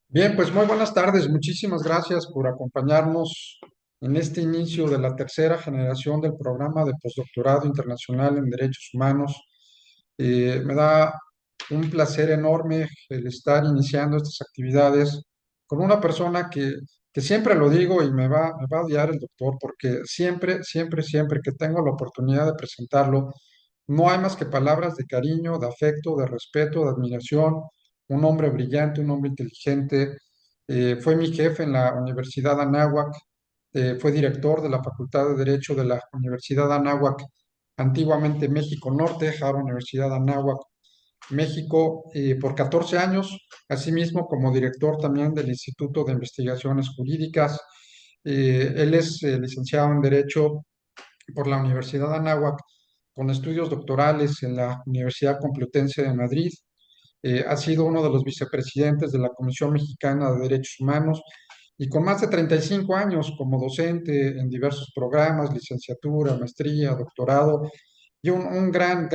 Bien, pues muy buenas tardes. Muchísimas gracias por acompañarnos en este inicio de la tercera generación del programa de postdoctorado internacional en Derechos Humanos. Me da un placer enorme el estar iniciando estas actividades con una persona que siempre lo digo y me va a odiar el doctor porque siempre que tengo la oportunidad de presentarlo, no hay más que palabras de cariño, de afecto, de respeto, de admiración. Un hombre brillante, un hombre inteligente. Fue mi jefe en la Universidad Anáhuac. Fue director de la Facultad de Derecho de la Universidad Anáhuac, antiguamente México Norte, ahora Universidad Anáhuac, México, por 14 años, asimismo como director también del Instituto de Investigaciones Jurídicas. Él es licenciado en Derecho por la Universidad Anáhuac, con estudios doctorales en la Universidad Complutense de Madrid. Ha sido uno de los vicepresidentes de la Comisión Mexicana de Derechos Humanos y con más de 35 años como docente en diversos programas, licenciatura, maestría, doctorado, y un gran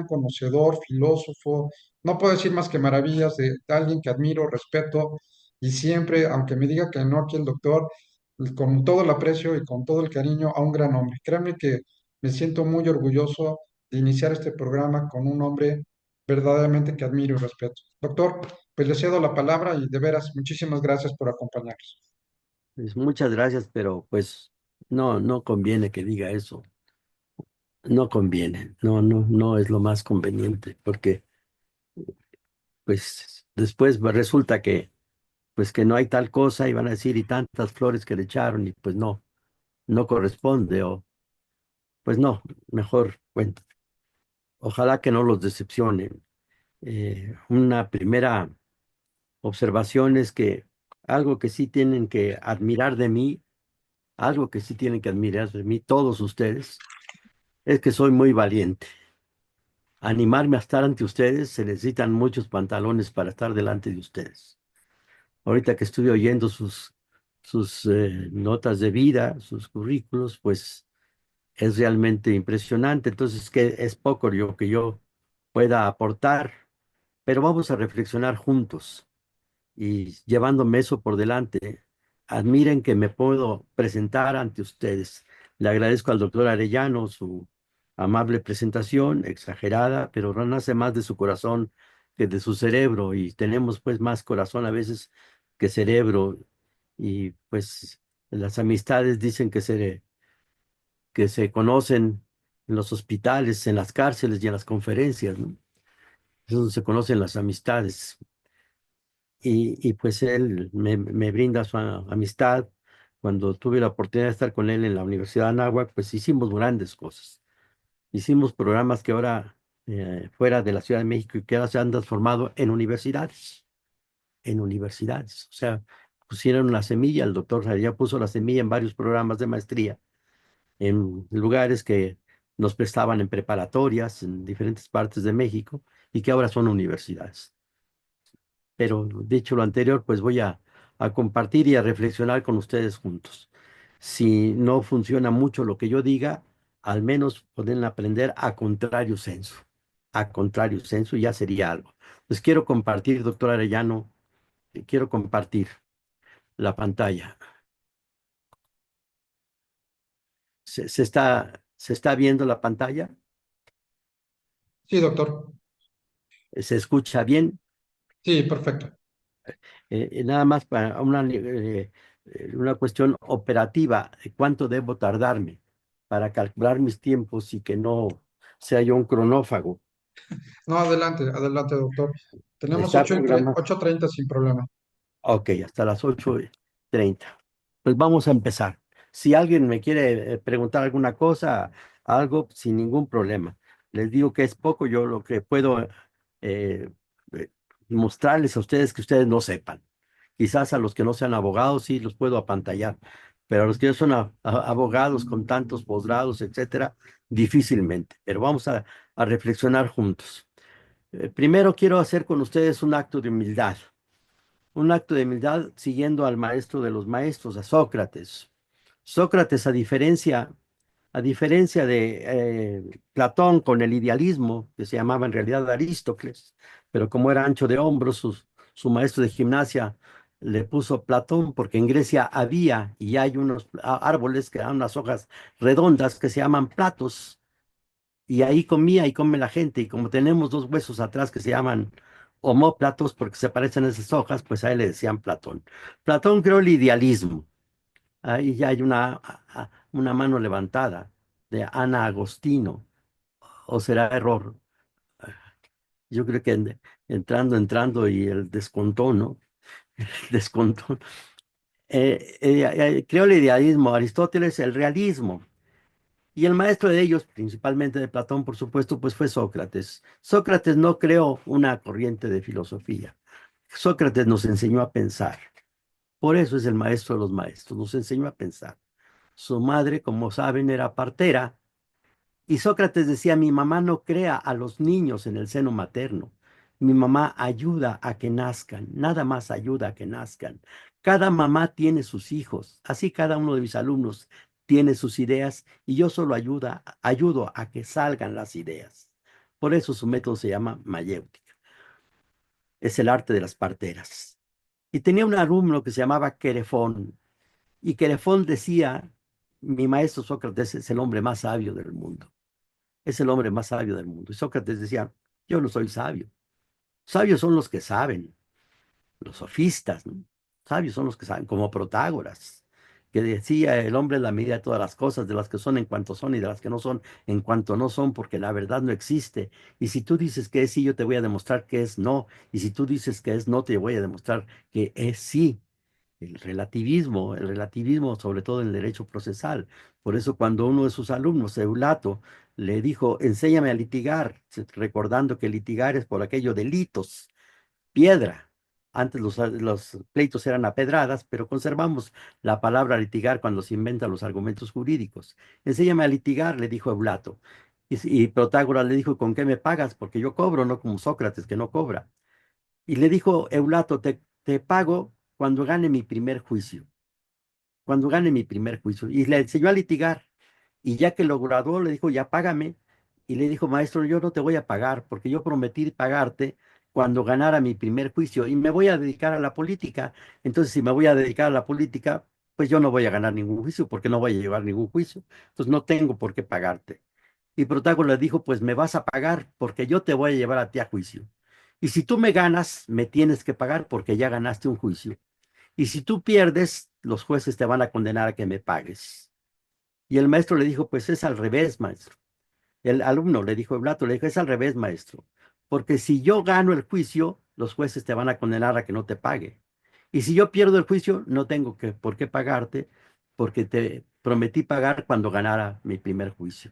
conocedor, filósofo. No puedo decir más que maravillas de alguien que admiro, respeto, y siempre, aunque me diga que no aquí el doctor, con todo el aprecio y con todo el cariño a un gran hombre. Créanme que me siento muy orgulloso de iniciar este programa con un hombre verdaderamente que admiro y respeto. Doctor, pues le cedo la palabra y de veras, muchísimas gracias por acompañarnos. Pues muchas gracias, pero pues no conviene que diga eso. No conviene. No es lo más conveniente, porque pues después resulta que pues que no hay tal cosa y van a decir y tantas flores que le echaron y pues no corresponde o pues no, mejor, bueno, ojalá que no los decepcione. Una primera observación es que algo que sí tienen que admirar de mí, algo que sí tienen que admirar de mí todos ustedes, es que soy muy valiente. Animarme a estar ante ustedes, se necesitan muchos pantalones para estar delante de ustedes. Ahorita que estuve oyendo sus notas de vida, sus currículos, pues es realmente impresionante. Entonces, que es poco lo que yo pueda aportar, pero vamos a reflexionar juntos y llevándome eso por delante, admiren que me puedo presentar ante ustedes. Le agradezco al doctor Arellano su amable presentación, exagerada, pero nace más de su corazón que de su cerebro y tenemos pues más corazón a veces que cerebro y pues las amistades dicen que se conocen en los hospitales, en las cárceles y en las conferencias, ¿no? Es donde se conocen las amistades. Y pues él me brinda su amistad. Cuando tuve la oportunidad de estar con él en la Universidad de Anáhuac, pues hicimos grandes cosas. Hicimos programas que ahora, fuera de la Ciudad de México, y que ahora se han transformado en universidades. En universidades. O sea, pusieron la semilla, el doctor ya puso la semilla en varios programas de maestría, en lugares que nos prestaban en preparatorias, en diferentes partes de México, y que ahora son universidades. Pero dicho lo anterior, pues voy a compartir y a reflexionar con ustedes juntos. Si no funciona mucho lo que yo diga, al menos pueden aprender a contrario sensu. A contrario sensu ya sería algo. Pues quiero compartir, doctor Arellano, quiero compartir la pantalla. ¿Se está viendo la pantalla? Sí, doctor. ¿Se escucha bien? Sí, perfecto. Nada más para una cuestión operativa, ¿cuánto debo tardarme para calcular mis tiempos y que no sea yo un cronófago? No, adelante, doctor. Tenemos Está programado. 8:30 sin problema. Ok, hasta las 8:30. Pues vamos a empezar. Si alguien me quiere preguntar alguna cosa, algo, sin ningún problema. Les digo que es poco yo lo que puedo eh, eh, mostrarles a ustedes que ustedes no sepan. Quizás a los que no sean abogados sí los puedo apantallar, pero a los que no son abogados con tantos posgrados, etcétera, difícilmente. Pero vamos a reflexionar juntos. Primero quiero hacer con ustedes un acto de humildad siguiendo al maestro de los maestros, a Sócrates. Sócrates, a diferencia de Platón con el idealismo, que se llamaba en realidad Aristócles, pero como era ancho de hombros, su maestro de gimnasia le puso Platón porque en Grecia había y hay unos árboles que dan unas hojas redondas que se llaman platos y ahí comía y come la gente y como tenemos dos huesos atrás que se llaman omóplatos porque se parecen a esas hojas, pues a él le decían Platón. Platón creó el idealismo. Ahí ya hay una mano levantada de Ana Agostino, o será error. Yo creo que entrando y el descontón, ¿no? Descontón. Creó el idealismo, Aristóteles el realismo. Y el maestro de ellos, principalmente de Platón, por supuesto, pues fue Sócrates. Sócrates no creó una corriente de filosofía. Sócrates nos enseñó a pensar. Por eso es el maestro de los maestros, nos enseñó a pensar. Su madre, como saben, era partera. Y Sócrates decía, mi mamá no crea a los niños en el seno materno. Mi mamá ayuda a que nazcan, nada más ayuda a que nazcan. Cada mamá tiene sus hijos, así cada uno de mis alumnos tiene sus ideas y yo solo ayudo a que salgan las ideas. Por eso su método se llama mayéutica. Es el arte de las parteras. Y tenía un alumno que se llamaba Querefón. Y Querefón decía, mi maestro Sócrates es el hombre más sabio del mundo. Es el hombre más sabio del mundo. Y Sócrates decía, yo no soy sabio. Sabios son los que saben, los sofistas, ¿no? Sabios son los que saben, como Protágoras, que decía, el hombre es la medida de todas las cosas, de las que son en cuanto son y de las que no son en cuanto no son, porque la verdad no existe. Y si tú dices que es sí, yo te voy a demostrar que es no. Y si tú dices que es no, te voy a demostrar que es sí. El relativismo sobre todo en el derecho procesal. Por eso cuando uno de sus alumnos, Eulato, le dijo, enséñame a litigar, recordando que litigar es por aquello delitos, piedra. Antes los pleitos eran a pedradas, pero conservamos la palabra litigar cuando se inventan los argumentos jurídicos. Enséñame a litigar, le dijo Eulato. Y Protágoras le dijo, ¿con qué me pagas? Porque yo cobro, no como Sócrates, que no cobra. Y le dijo Eulato, te pago cuando gane mi primer juicio, cuando gane mi primer juicio. Y le enseñó a litigar. Y ya que lo graduó, le dijo, ya págame. Y le dijo, maestro, yo no te voy a pagar porque yo prometí pagarte cuando ganara mi primer juicio y me voy a dedicar a la política. Entonces, si me voy a dedicar a la política, pues yo no voy a ganar ningún juicio porque no voy a llevar ningún juicio. Entonces, no tengo por qué pagarte. Y Protágoras le dijo, pues me vas a pagar porque yo te voy a llevar a ti a juicio. Y si tú me ganas, me tienes que pagar porque ya ganaste un juicio. Y si tú pierdes, los jueces te van a condenar a que me pagues. Y el maestro le dijo, pues es al revés, maestro. El alumno le dijo, Blato, le dijo, es al revés, maestro. Porque si yo gano el juicio, los jueces te van a condenar a que no te pague. Y si yo pierdo el juicio, no tengo por qué pagarte porque te prometí pagar cuando ganara mi primer juicio.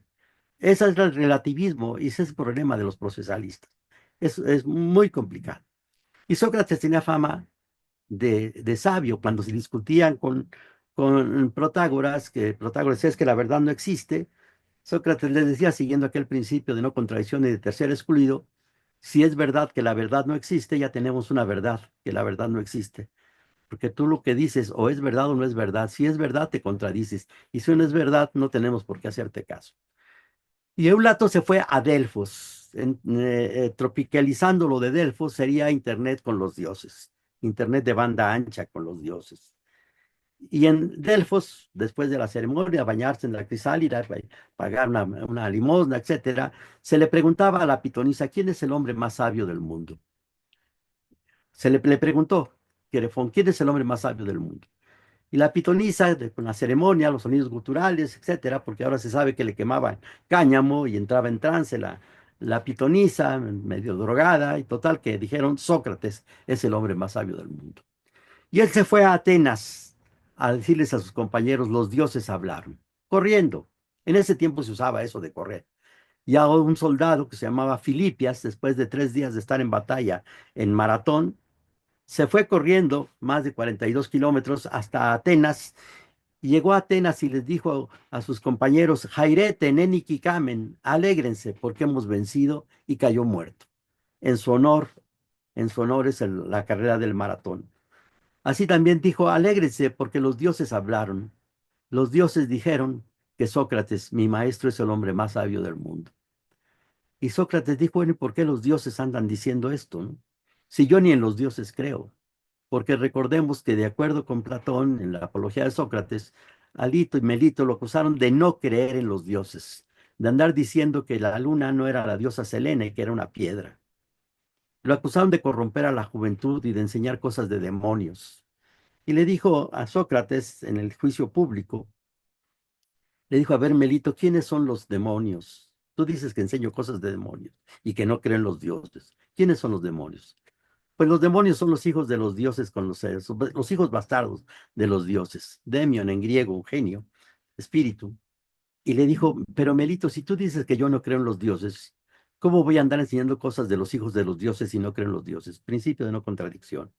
Ese es el relativismo y ese es el problema de los procesalistas. Es muy complicado. Y Sócrates tenía fama de sabio cuando se discutían con Protágoras, que Protágoras decía es que la verdad no existe. Sócrates les decía, siguiendo aquel principio de no contradicción y de tercer excluido, si es verdad que la verdad no existe, ya tenemos una verdad, que la verdad no existe. Porque tú lo que dices o es verdad o no es verdad. Si es verdad, te contradices. Y si no es verdad, no tenemos por qué hacerte caso. Y Eulato se fue a Delfos. Tropicalizando lo de Delfos sería Internet con los dioses. Internet de banda ancha con los dioses. Y en Delfos, después de la ceremonia, bañarse en la crisálida, pagar una limosna, etcétera, se le preguntaba a la pitonisa, ¿quién es el hombre más sabio del mundo? Le preguntó, Querefón, ¿quién es el hombre más sabio del mundo? Y la pitonisa, con la ceremonia, los sonidos guturales, etcétera, porque ahora se sabe que le quemaban cáñamo y entraba en trance la pitonisa, medio drogada, y total que dijeron, Sócrates es el hombre más sabio del mundo. Y él se fue a Atenas a decirles a sus compañeros, los dioses hablaron, corriendo. En ese tiempo se usaba eso de correr. Ya un soldado que se llamaba Filipias, después de 3 días de estar en batalla en maratón, se fue corriendo más de 42 kilómetros hasta Atenas y llegó a Atenas y les dijo a sus compañeros, Jairete, Neniki Kamen, alégrense porque hemos vencido y cayó muerto. En su honor, en su honor es la carrera del maratón. Así también dijo, alégrense porque los dioses hablaron. Los dioses dijeron que Sócrates, mi maestro, es el hombre más sabio del mundo. Y Sócrates dijo, bueno, ¿y por qué los dioses andan diciendo esto, no? si yo ni en los dioses creo? Porque recordemos que de acuerdo con Platón, en la Apología de Sócrates, Alito y Melito lo acusaron de no creer en los dioses, de andar diciendo que la luna no era la diosa Selene, que era una piedra. Lo acusaron de corromper a la juventud y de enseñar cosas de demonios. Y le dijo a Sócrates en el juicio público, le dijo, a ver, Melito, ¿quiénes son los demonios? Tú dices que enseño cosas de demonios y que no creen los dioses. ¿Quiénes son los demonios? Pues los demonios son los hijos de los dioses con los hijos bastardos de los dioses. Demion en griego, un genio, espíritu. Y le dijo, pero Melito, si tú dices que yo no creo en los dioses, ¿cómo voy a andar enseñando cosas de los hijos de los dioses si no creo en los dioses? Principio de no contradicción.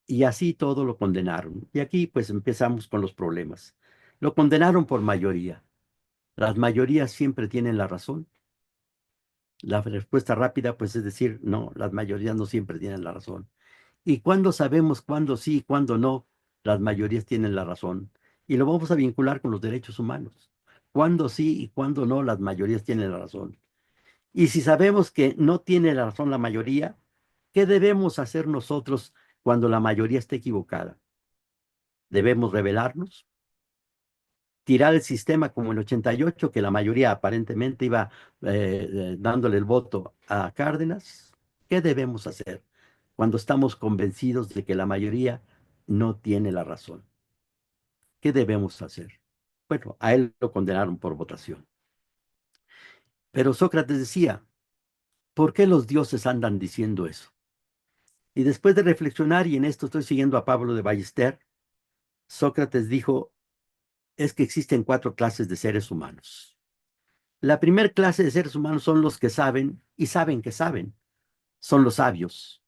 Y así todo lo condenaron. Y aquí pues empezamos con los problemas. Lo condenaron por mayoría. Las mayorías siempre tienen la razón. La respuesta rápida pues es decir, no, las mayorías no siempre tienen la razón. ¿Y cuándo sabemos cuándo sí y cuándo no? Las mayorías tienen la razón. Y lo vamos a vincular con los derechos humanos. ¿Cuándo sí y cuándo no? Las mayorías tienen la razón. Y si sabemos que no tiene la razón la mayoría, ¿qué debemos hacer nosotros cuando la mayoría esté equivocada? ¿Debemos rebelarnos? ¿Tirar el sistema como el 88, que la mayoría aparentemente iba dándole el voto a Cárdenas? ¿Qué debemos hacer cuando estamos convencidos de que la mayoría no tiene la razón? ¿Qué debemos hacer? Bueno, a él lo condenaron por votación. Pero Sócrates decía, ¿por qué los dioses andan diciendo eso? Y después de reflexionar, y en esto estoy siguiendo a Pablo de Ballester, Sócrates dijo, es que existen cuatro clases de seres humanos. La primera clase de seres humanos son los que saben y saben que saben, son los sabios.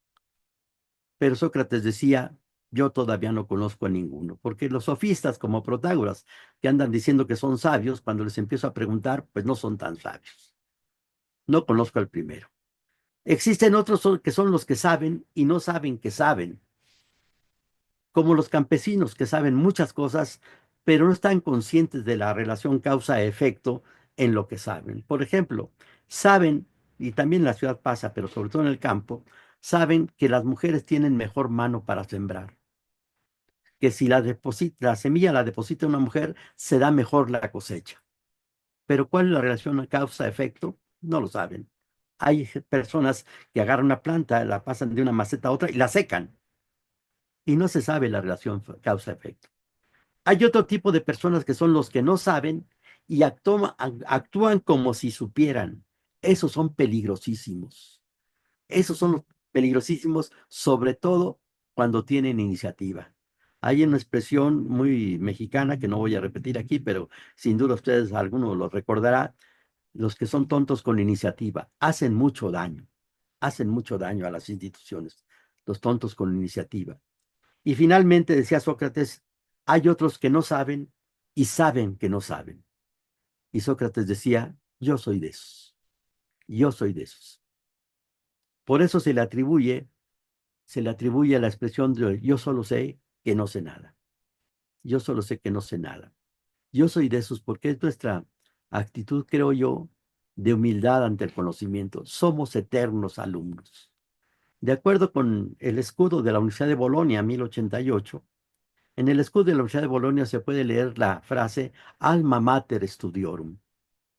Pero Sócrates decía, yo todavía no conozco a ninguno, porque los sofistas como Protágoras, que andan diciendo que son sabios, cuando les empiezo a preguntar, pues no son tan sabios. No conozco al primero. Existen otros que son los que saben y no saben que saben, como los campesinos que saben muchas cosas, pero no están conscientes de la relación causa-efecto en lo que saben. Por ejemplo, saben, y también en la ciudad pasa, pero sobre todo en el campo, saben que las mujeres tienen mejor mano para sembrar, que si la semilla la deposita una mujer, se da mejor la cosecha. Pero ¿cuál es la relación causa-efecto? No lo saben. Hay personas que agarran una planta, la pasan de una maceta a otra y la secan, y no se sabe la relación causa-efecto. Hay otro tipo de personas que son los que no saben y actúan como si supieran. Esos son peligrosísimos. Esos son los peligrosísimos, sobre todo cuando tienen iniciativa. Hay una expresión muy mexicana que no voy a repetir aquí, pero sin duda ustedes, alguno lo recordará. Los que son tontos con iniciativa hacen mucho daño a las instituciones, los tontos con iniciativa. Y finalmente, decía Sócrates, hay otros que no saben y saben que no saben. Y Sócrates decía, yo soy de esos, yo soy de esos. Por eso se le atribuye la expresión de yo solo sé que no sé nada. Yo solo sé que no sé nada. Yo soy de esos porque es nuestra actitud, creo yo, de humildad ante el conocimiento. Somos eternos alumnos. De acuerdo con el escudo de la Universidad de Bolonia, 1088, en el escudo de la Universidad de Bolonia se puede leer la frase Alma Mater Studiorum,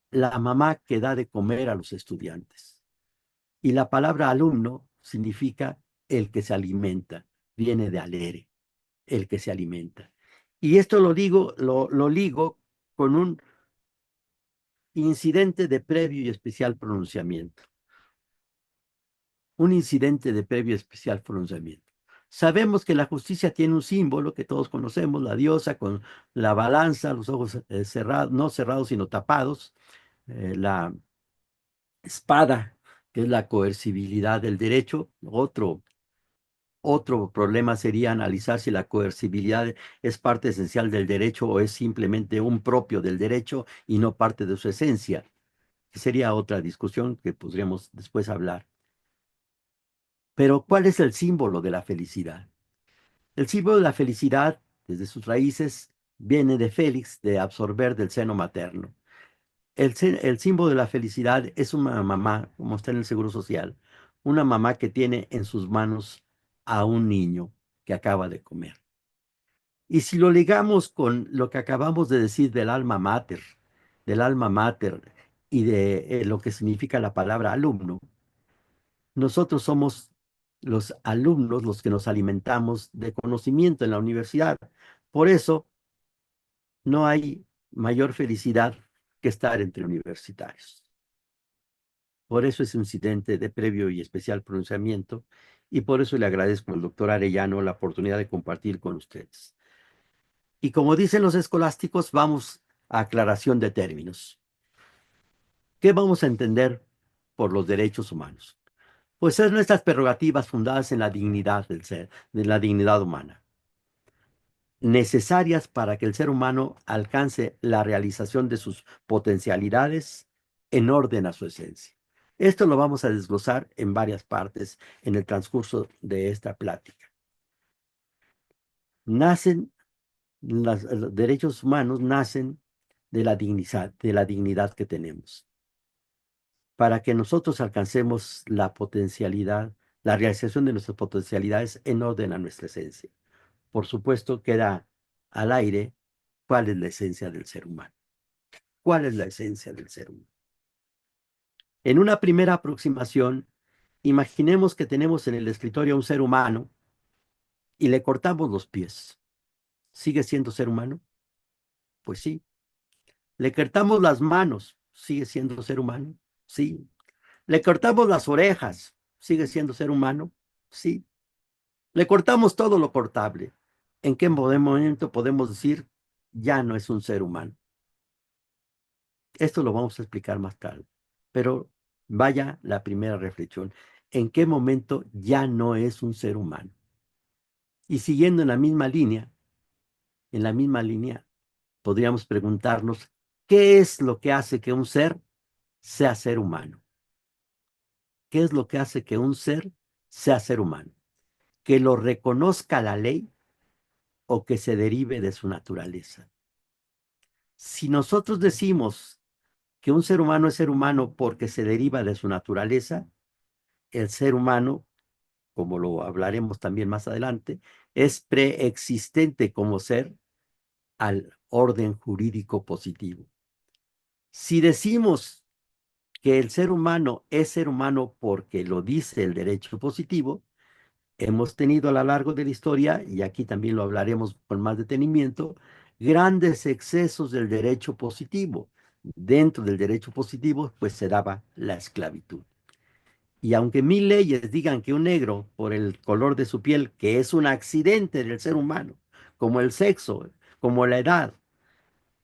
la mamá que da de comer a los estudiantes. Y la palabra alumno significa el que se alimenta, viene de alere, el que se alimenta. Y esto lo ligo con un incidente de previo y especial pronunciamiento. Un incidente de previo y especial pronunciamiento. Sabemos que la justicia tiene un símbolo que todos conocemos, la diosa con la balanza, los ojos cerrados, no cerrados, sino tapados, la espada, que es la coercibilidad del derecho. Otro problema sería analizar si la coercibilidad es parte esencial del derecho o es simplemente un propio del derecho y no parte de su esencia, que sería otra discusión que podríamos después hablar. Pero, ¿cuál es el símbolo de la felicidad? El símbolo de la felicidad, desde sus raíces, viene de Félix, de absorber del seno materno. El símbolo de la felicidad es una mamá, como está en el Seguro Social, una mamá que tiene en sus manos a un niño que acaba de comer. Y si lo ligamos con lo que acabamos de decir del alma mater y de lo que significa la palabra alumno, nosotros somos los alumnos los que nos alimentamos de conocimiento en la universidad. Por eso no hay mayor felicidad que estar entre universitarios. Por eso es un incidente de previo y especial pronunciamiento y por eso le agradezco al doctor Arellano la oportunidad de compartir con ustedes. Y como dicen los escolásticos, vamos a aclaración de términos. ¿Qué vamos a entender por los derechos humanos? Pues es nuestras prerrogativas fundadas en la dignidad del ser, de la dignidad humana, necesarias para que el ser humano alcance la realización de sus potencialidades en orden a su esencia. Esto lo vamos a desglosar en varias partes en el transcurso de esta plática. Nacen los derechos humanos nacen de la dignidad que tenemos. Para que nosotros alcancemos la potencialidad, la realización de nuestras potencialidades en orden a nuestra esencia. Por supuesto, queda al aire cuál es la esencia del ser humano. ¿Cuál es la esencia del ser humano? En una primera aproximación, imaginemos que tenemos en el escritorio a un ser humano y le cortamos los pies. ¿Sigue siendo ser humano? Pues sí. Le cortamos las manos. ¿Sigue siendo ser humano? Sí. Le cortamos las orejas. ¿Sigue siendo ser humano? Sí. Le cortamos todo lo cortable. ¿En qué momento podemos decir ya no es un ser humano? Esto lo vamos a explicar más tarde. Pero vaya la primera reflexión. ¿En qué momento ya no es un ser humano? Y siguiendo en la misma línea, podríamos preguntarnos, ¿qué es lo que hace que un ser sea ser humano? ¿Qué es lo que hace que un ser sea ser humano? ¿Que lo reconozca la ley o que se derive de su naturaleza? Si nosotros decimos que un ser humano es ser humano porque se deriva de su naturaleza, el ser humano, como lo hablaremos también más adelante, es preexistente como ser al orden jurídico positivo. Si decimos que el ser humano es ser humano porque lo dice el derecho positivo, hemos tenido a lo largo de la historia, y aquí también lo hablaremos con más detenimiento, grandes excesos del derecho positivo. Dentro del derecho positivo, pues se daba la esclavitud. Y aunque mil leyes digan que un negro, por el color de su piel, que es un accidente del ser humano, como el sexo, como la edad,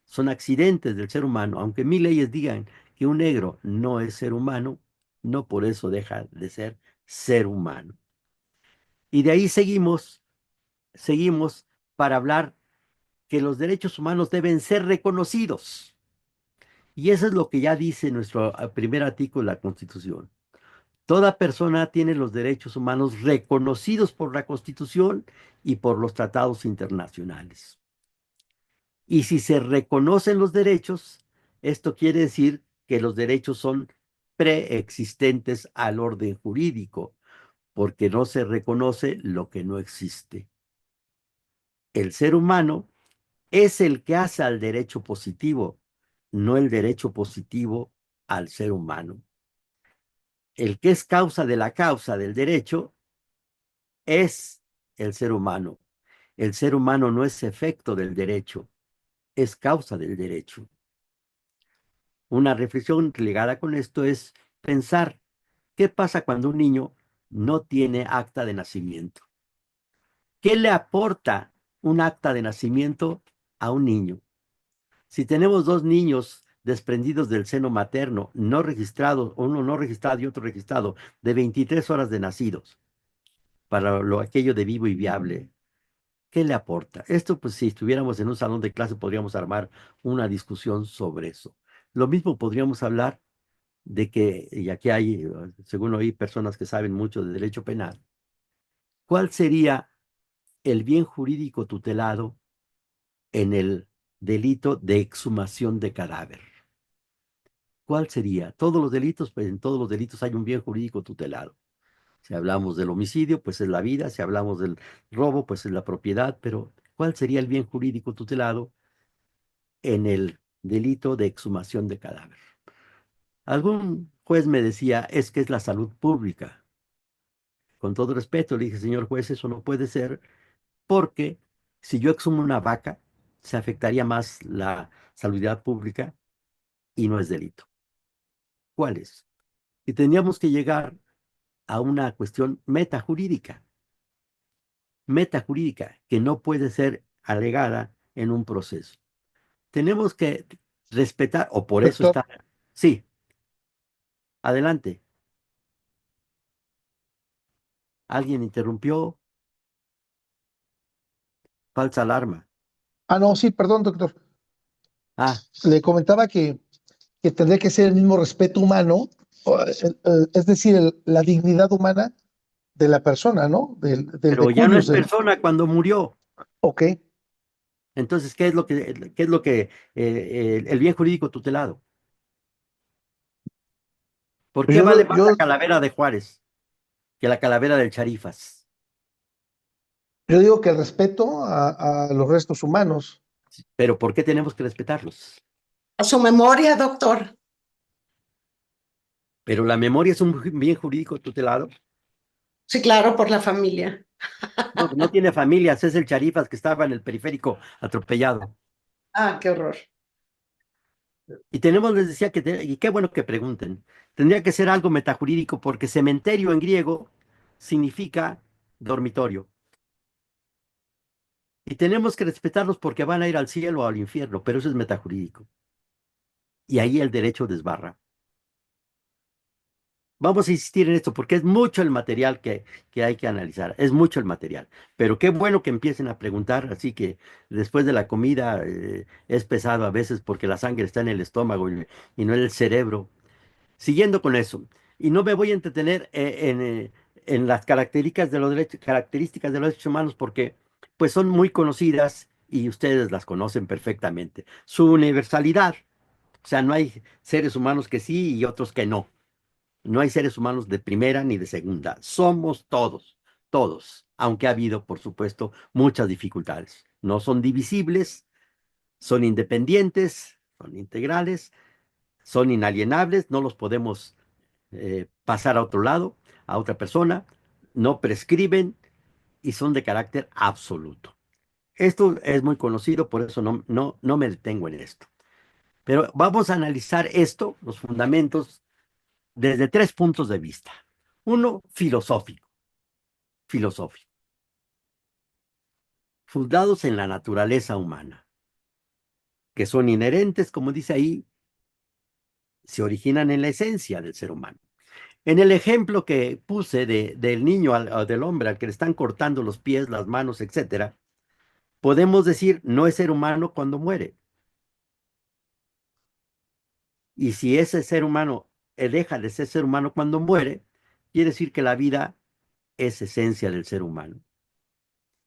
son accidentes del ser humano, aunque mil leyes digan que un negro no es ser humano, no por eso deja de ser ser humano. Y de ahí seguimos para hablar que los derechos humanos deben ser reconocidos. Y eso es lo que ya dice nuestro primer artículo de la Constitución. Toda persona tiene los derechos humanos reconocidos por la Constitución y por los tratados internacionales. Y si se reconocen los derechos, esto quiere decir que los derechos son preexistentes al orden jurídico, porque no se reconoce lo que no existe. El ser humano es el que hace al derecho positivo, no el derecho positivo al ser humano. El que es causa de la causa del derecho es el ser humano. El ser humano no es efecto del derecho, es causa del derecho. Una reflexión ligada con esto es pensar, ¿qué pasa cuando un niño no tiene acta de nacimiento? ¿Qué le aporta un acta de nacimiento a un niño? Si tenemos dos niños desprendidos del seno materno, no registrados, uno no registrado y otro registrado, de 23 horas de nacidos, para lo aquello de vivo y viable, ¿qué le aporta? Esto, pues, si estuviéramos en un salón de clase, podríamos armar una discusión sobre eso. Lo mismo podríamos hablar de que, y aquí hay, según oí, personas que saben mucho de derecho penal, ¿cuál sería el bien jurídico tutelado en el delito de exhumación de cadáver? ¿Cuál sería? Todos los delitos, pues en todos los delitos hay un bien jurídico tutelado. Si hablamos del homicidio, pues es la vida. Si hablamos del robo, pues es la propiedad. Pero, ¿cuál sería el bien jurídico tutelado en el delito de exhumación de cadáver? Algún juez me decía, es que es la salud pública. Con todo respeto, le dije, señor juez, eso no puede ser porque si yo exhumo una vaca, se afectaría más la salubridad pública y no es delito. ¿Cuál es? Y tendríamos que llegar a una cuestión metajurídica, que no puede ser alegada en un proceso. Tenemos que respetar, o por eso Doctor, está. Sí, adelante. Alguien interrumpió, falsa alarma. no, sí, perdón, doctor. Ah, Le comentaba que tendría que ser el mismo respeto humano, es decir, la dignidad humana de la persona, ¿no? Del pero ya no es decurios, persona cuando murió. ok. Entonces, ¿qué es lo que el bien jurídico tutelado? ¿Por Pues qué yo, vale más la yo, calavera de Juárez que la calavera del Charifas? yo digo que el respeto a los restos humanos. Pero ¿por qué tenemos que respetarlos? A su memoria, doctor. Pero la memoria es un bien jurídico tutelado. Sí, claro, por la familia. No, no tiene familias, es el Charifas que estaba en el periférico atropellado. Ah, qué horror. Y tenemos, les decía y qué bueno que pregunten, tendría que ser algo metajurídico porque cementerio en griego significa dormitorio. Y tenemos que respetarlos porque van a ir al cielo o al infierno, pero eso es metajurídico. Y ahí el derecho desbarra. Vamos a insistir en esto porque es mucho el material que hay que analizar, es mucho el material. Pero qué bueno que empiecen a preguntar, así que después de la comida es pesado a veces porque la sangre está en el estómago y no en el cerebro. Siguiendo con eso, y no me voy a entretener en las características de los derechos humanos porque pues son muy conocidas y ustedes las conocen perfectamente. Su universalidad, o sea, no hay seres humanos que sí y otros que no. No hay seres humanos de primera ni de segunda. Somos todos, todos, aunque ha habido, por supuesto, muchas dificultades. No son divisibles, son independientes, son integrales, son inalienables, no los podemos pasar a otro lado, a otra persona, no prescriben y son de carácter absoluto. Esto es muy conocido, por eso no me detengo en esto. Pero vamos a analizar esto, los fundamentos, desde tres puntos de vista. Uno, filosófico, fundados en la naturaleza humana, que son inherentes, como dice ahí, se originan en la esencia del ser humano. En el ejemplo que puse del niño o del hombre al que le están cortando los pies, las manos, etcétera, podemos decir no es ser humano cuando muere. Y si ese ser humano deja de ser humano cuando muere, quiere decir que la vida es esencia del ser humano.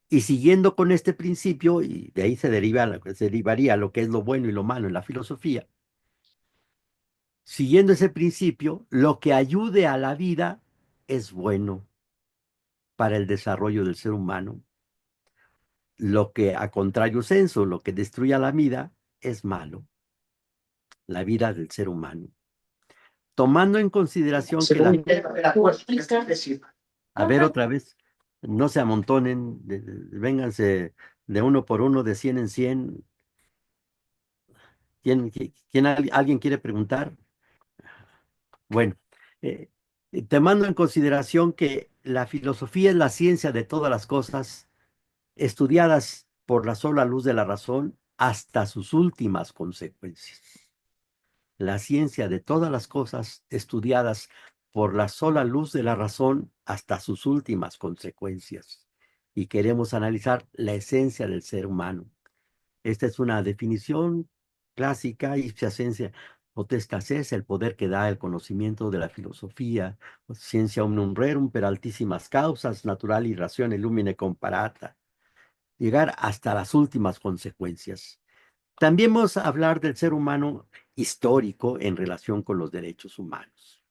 Y siguiendo con este principio, y de ahí se derivaría lo que es lo bueno y lo malo en la filosofía, siguiendo ese principio, lo que ayude a la vida es bueno para el desarrollo del ser humano. Lo que, a contrario senso, lo que destruye a la vida es malo, la vida del ser humano. Tomando en consideración que a ver otra vez, no se amontonen, vénganse de uno por uno, de 100 en 100. ¿Alguien quiere preguntar? Bueno, eh, tomando en consideración que la filosofía es la ciencia de todas las cosas, estudiadas por la sola luz de la razón hasta sus últimas consecuencias. La ciencia de todas las cosas estudiadas por la sola luz de la razón hasta sus últimas consecuencias. Y queremos analizar la esencia del ser humano. Esta es una definición clásica y ciencia potestas es el poder que da el conocimiento de la filosofía, ciencia omnium rerum per altísimas causas, natural y ración illumine comparata, llegar hasta las últimas consecuencias. También vamos a hablar del ser humano histórico en relación con los derechos humanos.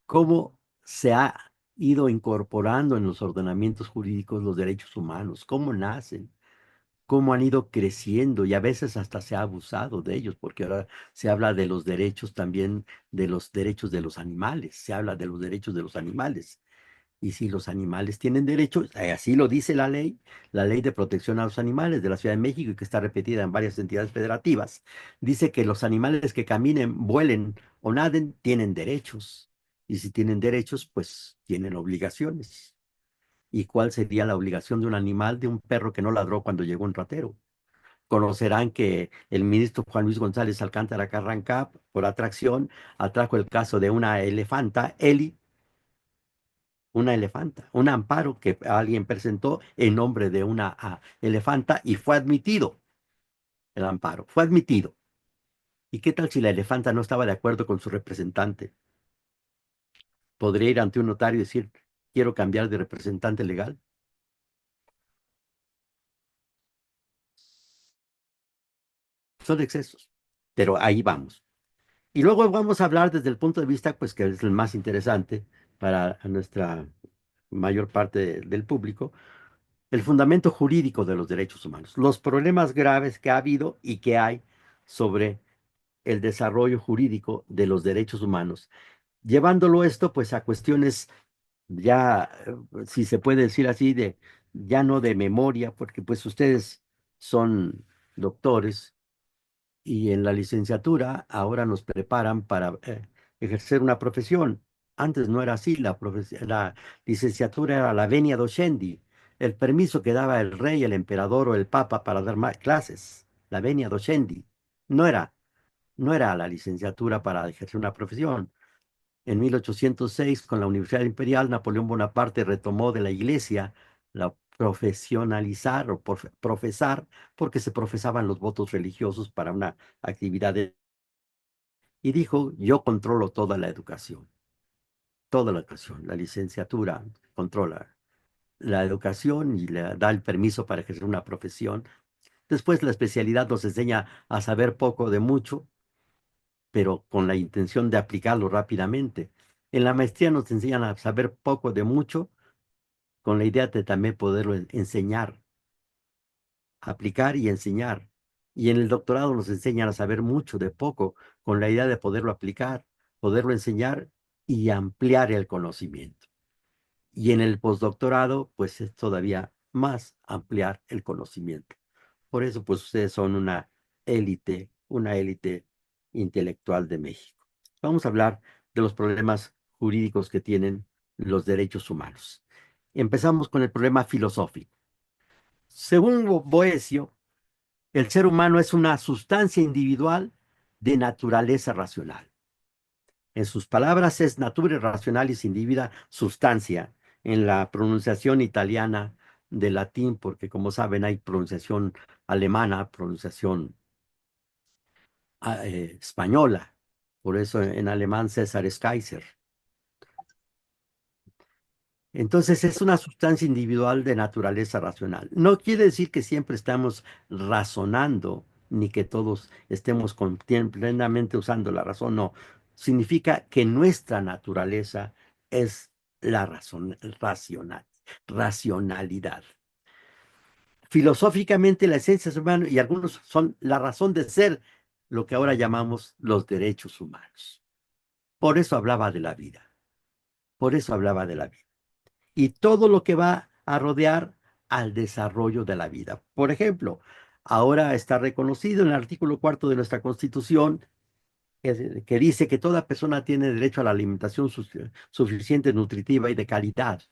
Cómo se ha ido incorporando en los ordenamientos jurídicos los derechos humanos, cómo nacen, cómo han ido creciendo y a veces hasta se ha abusado de ellos, porque ahora se habla de los derechos también, de los derechos de los animales, se habla de los derechos de los animales. Y si los animales tienen derechos, así lo dice la ley de protección a los animales de la Ciudad de México y que está repetida en varias entidades federativas, dice que los animales que caminen, vuelen o naden tienen derechos. Y si tienen derechos, pues tienen obligaciones. ¿Y cuál sería la obligación de un animal, de un perro que no ladró cuando llegó un ratero? Conocerán que el ministro Juan Luis González Alcántara Carrancá, por atracción, atrajo el caso de una elefanta, Eli, una elefanta, un amparo que alguien presentó en nombre de una elefanta y fue admitido el amparo, fue admitido. ¿Y qué tal si la elefanta no estaba de acuerdo con su representante? ¿Podría ir ante un notario y decir, quiero cambiar de representante legal? Son excesos, pero ahí vamos. Y luego vamos a hablar desde el punto de vista, pues, que es el más interesante para nuestra mayor parte del público, el fundamento jurídico de los derechos humanos, los problemas graves que ha habido y que hay sobre el desarrollo jurídico de los derechos humanos, llevándolo esto pues a cuestiones ya, si se puede decir así, de ya no de memoria, porque pues ustedes son doctores y en la licenciatura ahora nos preparan para ejercer una profesión. Antes no era así, la licenciatura era la venia docendi, el permiso que daba el rey, el emperador o el papa para dar clases, la venia docendi. No era, no era la licenciatura para ejercer una profesión. En 1806, con la Universidad Imperial, Napoleón Bonaparte retomó de la iglesia la profesionalizar o profesar, porque se profesaban los votos religiosos para una actividad. Y dijo, yo controlo toda la educación, la licenciatura controla la educación y le da el permiso para ejercer una profesión. Después la especialidad nos enseña a saber poco de mucho, pero con la intención de aplicarlo rápidamente. En la maestría nos enseñan a saber poco de mucho, con la idea de también poderlo enseñar, aplicar y enseñar. Y en el doctorado nos enseñan a saber mucho de poco, con la idea de poderlo aplicar, poderlo enseñar y ampliar el conocimiento. Y en el postdoctorado, pues es todavía más ampliar el conocimiento. Por eso, pues ustedes son una élite intelectual de México. Vamos a hablar de los problemas jurídicos que tienen los derechos humanos. Empezamos con el problema filosófico. Según Boesio, el ser humano es una sustancia individual de naturaleza racional. En sus palabras es natura racionalis individa substancia, en la pronunciación italiana del latín, porque como saben hay pronunciación alemana, pronunciación española. Por eso en alemán César es Kaiser. Entonces es una sustancia individual de naturaleza racional. No quiere decir que siempre estamos razonando, ni que todos estemos plenamente usando la razón, no. Significa que nuestra naturaleza es la razón, racionalidad. Filosóficamente la esencia es humana y algunos son la razón de ser lo que ahora llamamos los derechos humanos. Por eso hablaba de la vida. Por eso hablaba de la vida y todo lo que va a rodear al desarrollo de la vida. Por ejemplo, ahora está reconocido en el artículo 4 de nuestra Constitución que dice que toda persona tiene derecho a la alimentación suficiente, nutritiva y de calidad,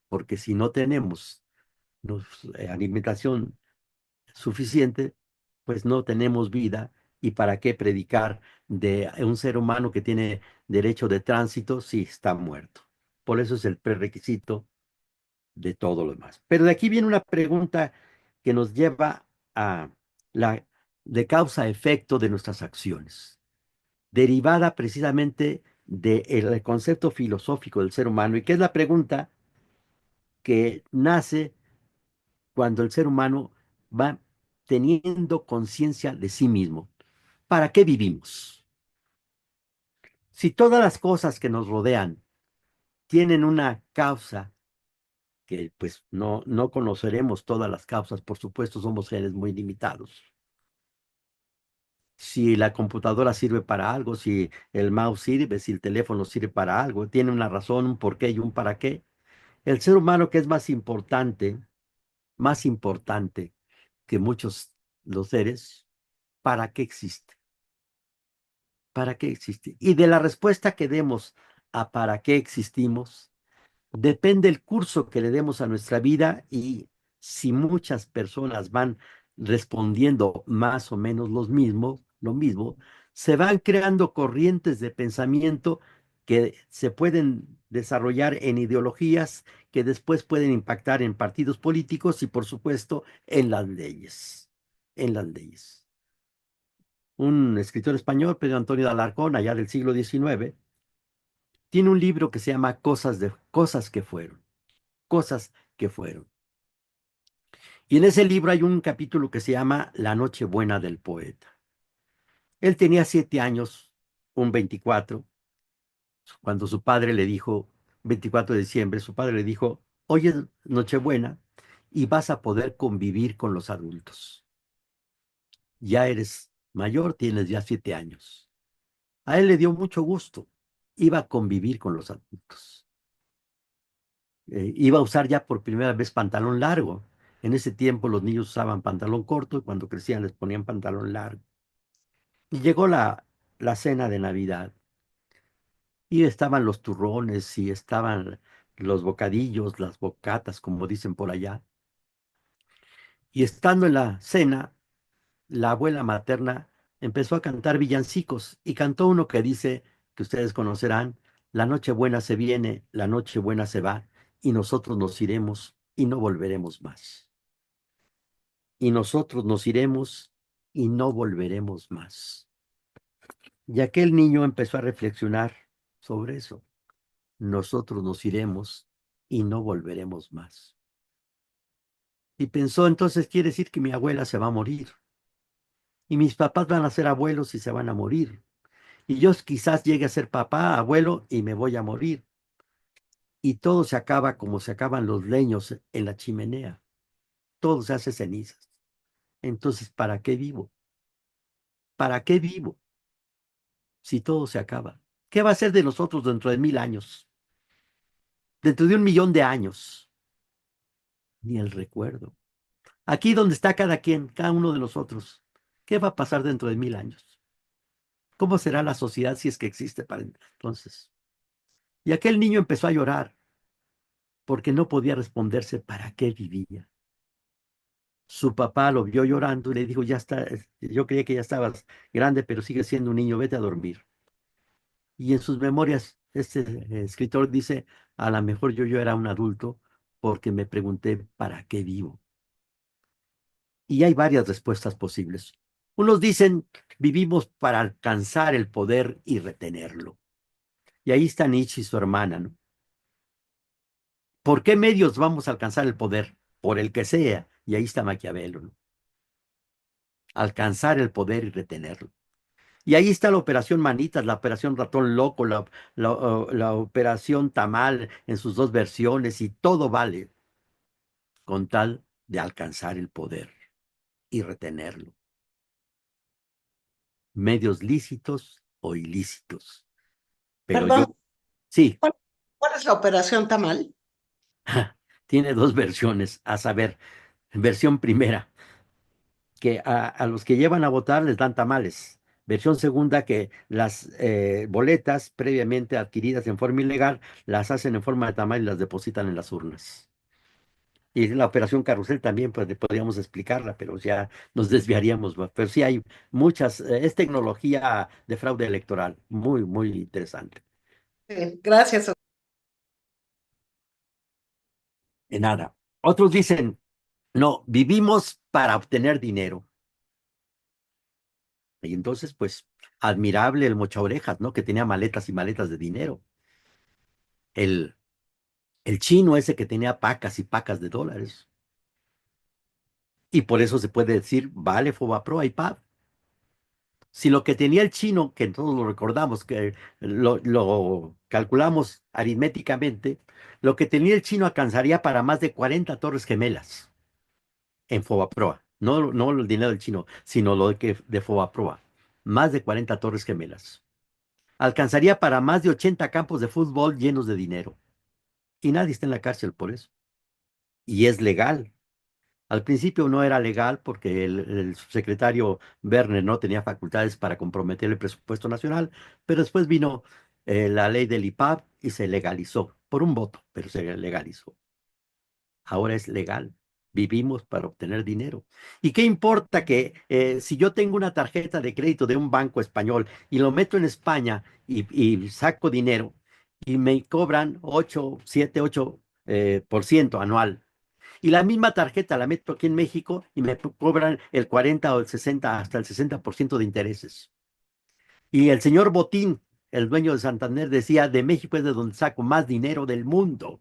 porque si no tenemos alimentación suficiente, pues no tenemos vida. ¿Y para qué predicar de un ser humano que tiene derecho de tránsito si está muerto? Por eso es el prerequisito de todo lo demás. Pero de aquí viene una pregunta que nos lleva a la de causa-efecto de nuestras acciones, derivada precisamente del concepto filosófico del ser humano, y que es la pregunta que nace cuando el ser humano va teniendo conciencia de sí mismo. ¿Para qué vivimos? Si todas las cosas que nos rodean tienen una causa que pues no conoceremos todas las causas, por supuesto, somos seres muy limitados. Si la computadora sirve para algo, si el mouse sirve, si el teléfono sirve para algo, tiene una razón, un porqué y un para qué. El ser humano que es más importante que muchos los seres, ¿para qué existe? ¿Para qué existe? Y de la respuesta que demos a para qué existimos, depende el curso que le demos a nuestra vida y si muchas personas van respondiendo más o menos lo mismo, se van creando corrientes de pensamiento que se pueden desarrollar en ideologías que después pueden impactar en partidos políticos y por supuesto en las leyes. En las leyes. Un escritor español, Pedro Antonio de Alarcón, allá del siglo XIX, tiene un libro que se llama Cosas que fueron. Cosas que fueron. Y en ese libro hay un capítulo que se llama La Nochebuena del poeta. Él tenía 7 años, un 24, cuando su padre le dijo, 24 de diciembre, su padre le dijo, hoy es Nochebuena y vas a poder convivir con los adultos. Ya eres mayor, tienes ya 7 años. A él le dio mucho gusto. Iba a convivir con los adultos. Iba a usar ya por primera vez pantalón largo. En ese tiempo los niños usaban pantalón corto y cuando crecían les ponían pantalón largo. Y llegó la cena de Navidad y estaban los turrones y estaban los bocadillos, las bocatas, como dicen por allá. Y estando en la cena, la abuela materna empezó a cantar villancicos y cantó uno que dice, que ustedes conocerán, la noche buena se viene, la noche buena se va y nosotros nos iremos y no volveremos más. Y nosotros nos iremos y no volveremos más. Y aquel niño empezó a reflexionar sobre eso. Nosotros nos iremos y no volveremos más. Y pensó, entonces quiere decir que mi abuela se va a morir. Y mis papás van a ser abuelos y se van a morir. Y yo quizás llegue a ser papá, abuelo y me voy a morir. Y todo se acaba como se acaban los leños en la chimenea. Todo se hace cenizas. Entonces, ¿para qué vivo? ¿Para qué vivo si todo se acaba? ¿Qué va a ser de nosotros dentro de 1000 años? Dentro de 1 millón de años. Ni el recuerdo. Aquí donde está cada quien, cada uno de nosotros. ¿Qué va a pasar dentro de 1000 años? ¿Cómo será la sociedad si es que existe para entonces? Y aquel niño empezó a llorar porque no podía responderse para qué vivía. Su papá lo vio llorando y le dijo, ya está, yo creía que ya estabas grande, pero sigues siendo un niño, vete a dormir. Y en sus memorias, este escritor dice, a lo mejor yo era un adulto porque me pregunté, ¿para qué vivo? Y hay varias respuestas posibles. Unos dicen, vivimos para alcanzar el poder y retenerlo. Y ahí está Nietzsche y su hermana, ¿no? ¿Por qué medios vamos a alcanzar el poder? Por el que sea. Y ahí está Maquiavelo, ¿no? Alcanzar el poder y retenerlo. Y ahí está la operación Manitas, la operación Ratón Loco, la operación Tamal en sus dos versiones, y todo vale con tal de alcanzar el poder y retenerlo. Medios lícitos o ilícitos. Pero Perdón, yo, sí, ¿cuál es la operación Tamal? tiene dos versiones, a saber, versión primera, que a los que llevan a votar les dan tamales. Versión segunda, que las boletas previamente adquiridas en forma ilegal las hacen en forma de tamal y las depositan en las urnas. Y la operación Carrusel también, pues podríamos explicarla, pero ya nos desviaríamos, ¿va? Pero sí hay muchas, es tecnología de fraude electoral, muy, muy interesante. Gracias. De nada. Otros dicen, no, vivimos para obtener dinero. Y entonces, pues, admirable el mocha orejas, ¿no? Que tenía maletas y maletas de dinero. El, el chino ese que tenía pacas y pacas de dólares. Y por eso se puede decir, vale, Fobapro, iPad. Si lo que tenía el chino, que todos lo recordamos, que lo calculamos aritméticamente, lo que tenía el chino alcanzaría para más de 40 torres gemelas en Fobaproa. No, no el dinero del chino, sino lo de Fobaproa. Más de 40 torres gemelas. Alcanzaría para más de 80 campos de fútbol llenos de dinero. Y nadie está en la cárcel por eso. Y es legal. Al principio no era legal porque el subsecretario Werner no tenía facultades para comprometer el presupuesto nacional, pero después vino la ley del IPAB y se legalizó por un voto, pero se legalizó. Ahora es legal. Vivimos para obtener dinero. ¿Y qué importa que si yo tengo una tarjeta de crédito de un banco español y lo meto en España y saco dinero y me cobran 8, 7, 8 por ciento anual? Y la misma tarjeta la meto aquí en México y me cobran el 40 o el 60, hasta el 60% de intereses. Y el señor Botín, el dueño de Santander, decía, de México es de donde saco más dinero del mundo.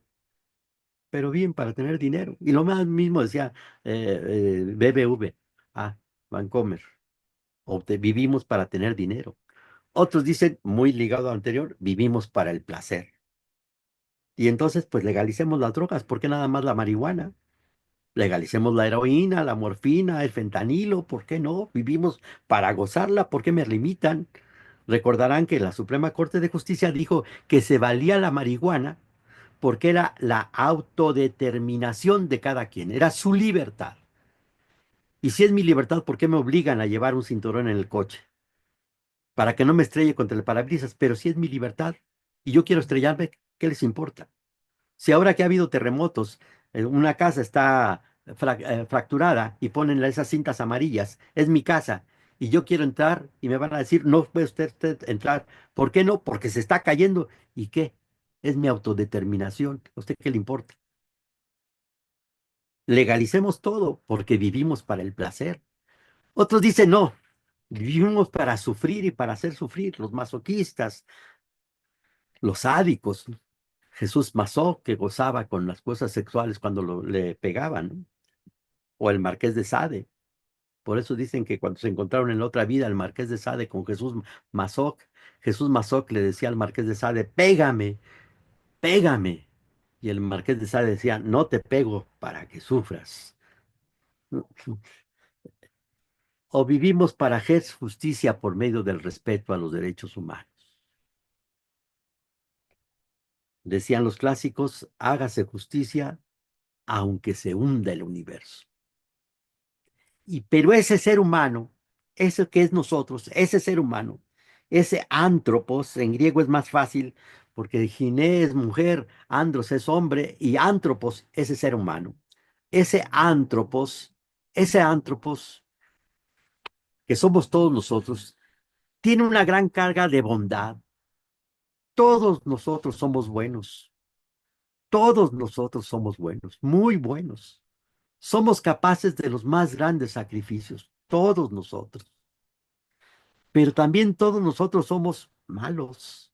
Pero bien, para tener dinero. Y lo más mismo decía BBV, Bancomer, vivimos para tener dinero. Otros dicen, muy ligado al anterior, vivimos para el placer. Y entonces, pues legalicemos las drogas, ¿por qué nada más la marihuana? Legalicemos la heroína, la morfina, el fentanilo, ¿por qué no? Vivimos para gozarla, ¿por qué me limitan? Recordarán que la Suprema Corte de Justicia dijo que se valía la marihuana porque era la autodeterminación de cada quien, era su libertad. Y si es mi libertad, ¿por qué me obligan a llevar un cinturón en el coche? Para que no me estrelle contra el parabrisas, pero si es mi libertad y yo quiero estrellarme, ¿qué les importa? Si ahora que ha habido terremotos, una casa está fracturada y ponen esas cintas amarillas, es mi casa y yo quiero entrar y me van a decir, no puede usted entrar. ¿Por qué no? Porque se está cayendo. ¿Y qué? Es mi autodeterminación. ¿A usted qué le importa? Legalicemos todo porque vivimos para el placer. Otros dicen, no, vivimos para sufrir y para hacer sufrir, los masoquistas, los sádicos. Jesús Masó, que gozaba con las cosas sexuales cuando le pegaban, ¿no? O el Marqués de Sade. Por eso dicen que cuando se encontraron en la otra vida el Marqués de Sade con Mazoc, Jesús Mazoc le decía al Marqués de Sade, pégame, pégame. Y el Marqués de Sade decía, no te pego para que sufras. O vivimos para hacer justicia por medio del respeto a los derechos humanos. Decían los clásicos, hágase justicia aunque se hunda el universo. Pero ese ser humano, ese que es nosotros, ese ser humano, ese ántropos, en griego es más fácil, porque giné es mujer, andros es hombre, y ántropos, ese ser humano. Ese ántropos, que somos todos nosotros, tiene una gran carga de bondad. Todos nosotros somos buenos. Todos nosotros somos buenos, muy buenos. Somos capaces de los más grandes sacrificios, todos nosotros. Pero también todos nosotros somos malos.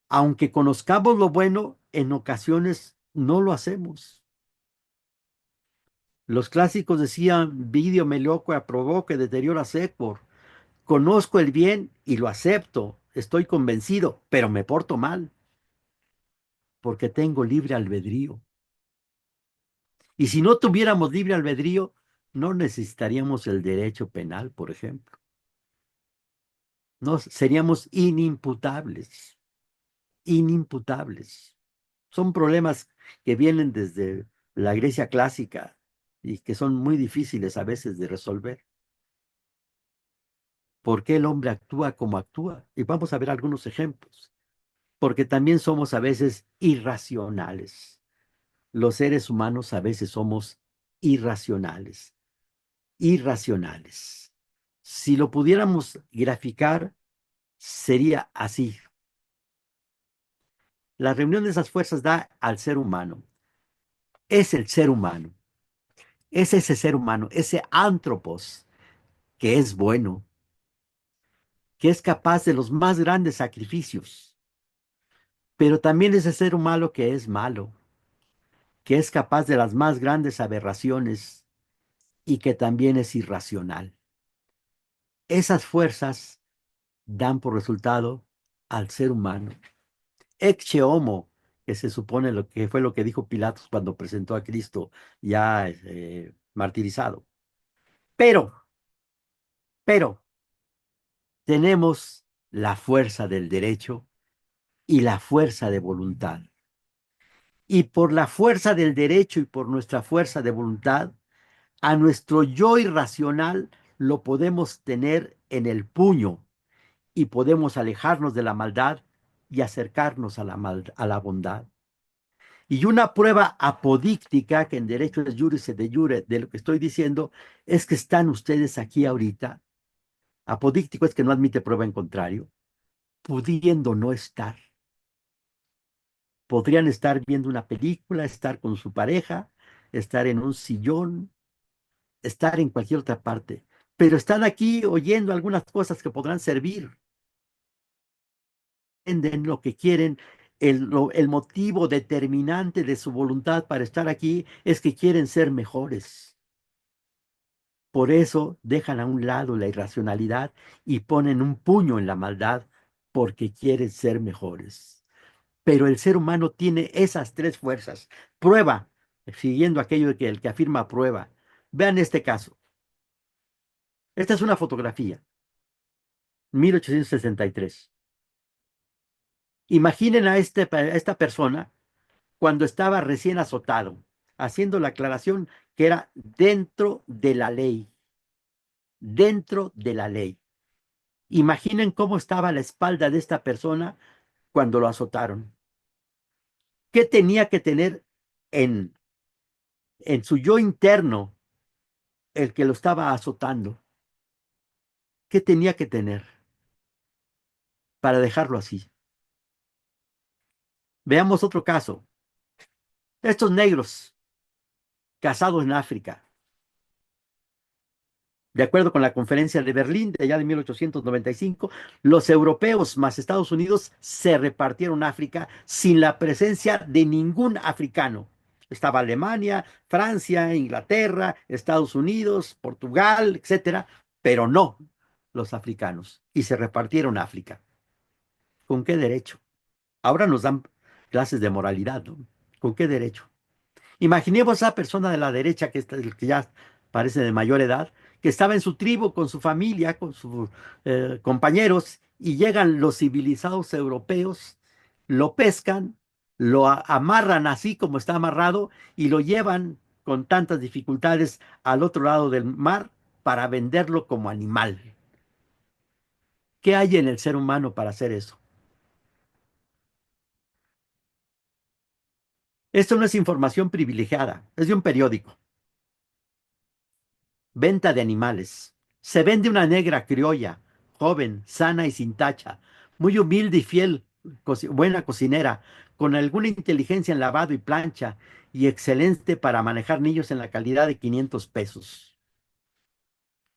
Aunque conozcamos lo bueno, en ocasiones no lo hacemos. Los clásicos decían, vidio me loco aprobó que deteriora secor. Conozco el bien y lo acepto, estoy convencido, pero me porto mal, porque tengo libre albedrío. Y si no tuviéramos libre albedrío, no necesitaríamos el derecho penal, por ejemplo. No, seríamos inimputables, inimputables. Son problemas que vienen desde la Grecia clásica y que son muy difíciles a veces de resolver. ¿Por qué el hombre actúa como actúa? Y vamos a ver algunos ejemplos. Porque también somos a veces irracionales. Los seres humanos a veces somos irracionales, irracionales. Si lo pudiéramos graficar, sería así. La reunión de esas fuerzas da al ser humano. Es el ser humano. Es ese ser humano, ese ántropos que es bueno, que es capaz de los más grandes sacrificios, pero también ese ser humano que es malo, que es capaz de las más grandes aberraciones y que también es irracional. Esas fuerzas dan por resultado al ser humano. Ecce homo, que se supone lo que fue lo que dijo Pilatos cuando presentó a Cristo ya martirizado. Pero, tenemos la fuerza del derecho y la fuerza de voluntad. Y por la fuerza del derecho y por nuestra fuerza de voluntad, a nuestro yo irracional lo podemos tener en el puño y podemos alejarnos de la maldad y acercarnos a a la bondad. Y una prueba apodíctica, que en derecho es juris et de jure, de lo que estoy diciendo, es que están ustedes aquí ahorita. Apodíctico es que no admite prueba en contrario, pudiendo no estar. Podrían estar viendo una película, estar con su pareja, estar en un sillón, estar en cualquier otra parte, pero están aquí oyendo algunas cosas que podrán servir. Entienden lo que quieren. El motivo determinante de su voluntad para estar aquí es que quieren ser mejores. Por eso dejan a un lado la irracionalidad y ponen un puño en la maldad porque quieren ser mejores. Pero el ser humano tiene esas tres fuerzas. Prueba, siguiendo aquello de que el que afirma prueba. Vean este caso. Esta es una fotografía, 1863. Imaginen a esta persona cuando estaba recién azotado, haciendo la aclaración que era dentro de la ley, dentro de la ley. Imaginen cómo estaba la espalda de esta persona cuando lo azotaron. ¿Qué tenía que tener en, en su yo interno el que lo estaba azotando? ¿Qué tenía que tener para dejarlo así? Veamos otro caso. Estos negros casados en África, de acuerdo con la conferencia de Berlín de allá de 1895, los europeos más Estados Unidos se repartieron África sin la presencia de ningún africano. Estaba Alemania, Francia, Inglaterra, Estados Unidos, Portugal, etcétera, pero no los africanos. Y se repartieron África. ¿Con qué derecho? Ahora nos dan clases de moralidad, ¿no? ¿Con qué derecho? Imaginemos a esa persona de la derecha que ya parece de mayor edad, que estaba en su tribu, con su familia, con sus compañeros, y llegan los civilizados europeos, lo pescan, amarran así como está amarrado y lo llevan con tantas dificultades al otro lado del mar para venderlo como animal. ¿Qué hay en el ser humano para hacer eso? Esto no es información privilegiada, es de un periódico. Venta de animales. Se vende una negra criolla, joven, sana y sin tacha, muy humilde y fiel, buena cocinera, con alguna inteligencia en lavado y plancha, y excelente para manejar niños en la calidad de 500 pesos.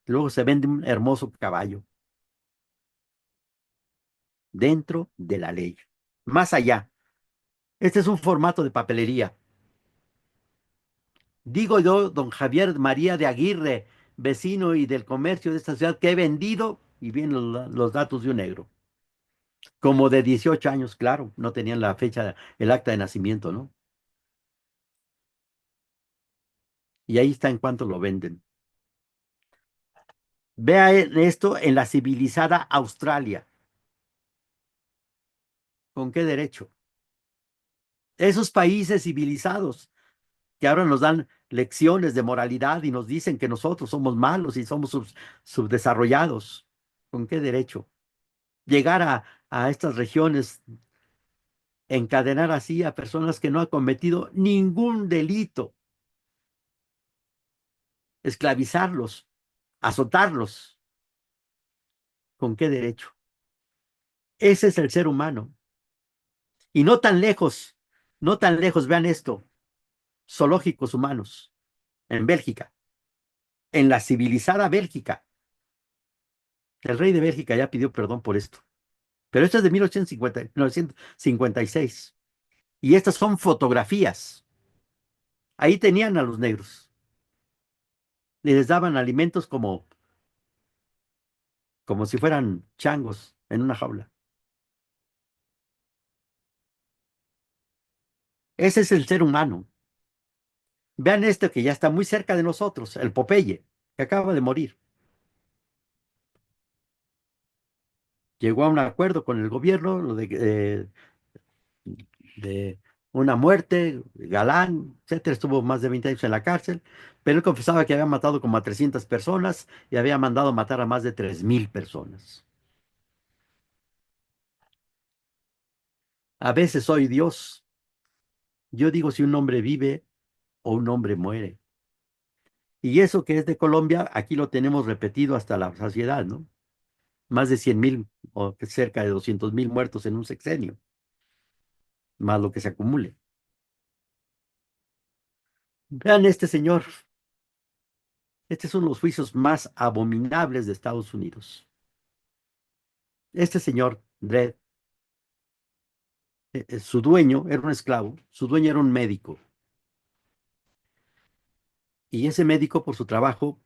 Luego se vende un hermoso caballo, dentro de la ley. Más allá, este es un formato de papelería. Digo yo, don Javier María de Aguirre, vecino y del comercio de esta ciudad, que he vendido, y vienen los datos de un negro. Como de 18 años, claro, no tenían la fecha, el acta de nacimiento, ¿no? Y ahí está en cuanto lo venden. Vea esto en la civilizada Australia. ¿Con qué derecho? Esos países civilizados que ahora nos dan lecciones de moralidad y nos dicen que nosotros somos malos y somos subdesarrollados. ¿Con qué derecho? Llegar a estas regiones, encadenar así a personas que no han cometido ningún delito, esclavizarlos, azotarlos. ¿Con qué derecho? Ese es el ser humano. Y no tan lejos, no tan lejos, vean esto, zoológicos humanos en Bélgica, en la civilizada Bélgica. El rey de Bélgica ya pidió perdón por esto. Pero esto es de 1956. Y estas son fotografías. Ahí tenían a los negros. Les daban alimentos como si fueran changos en una jaula. Ese es el ser humano. Vean esto que ya está muy cerca de nosotros, el Popeye, que acaba de morir. Llegó a un acuerdo con el gobierno de una muerte, Galán, etcétera. Estuvo más de 20 años en la cárcel, pero él confesaba que había matado como a 300 personas y había mandado matar a más de 3,000 personas. A veces soy Dios. Yo digo si un hombre vive o un hombre muere. Y eso que es de Colombia, aquí lo tenemos repetido hasta la saciedad, ¿no? Más de 100,000 o cerca de 200,000 muertos en un sexenio, más lo que se acumule. Vean este señor. Estos son los juicios más abominables de Estados Unidos. Este señor, Dredd, su dueño era un esclavo, su dueño era un médico. Y ese médico, por su trabajo,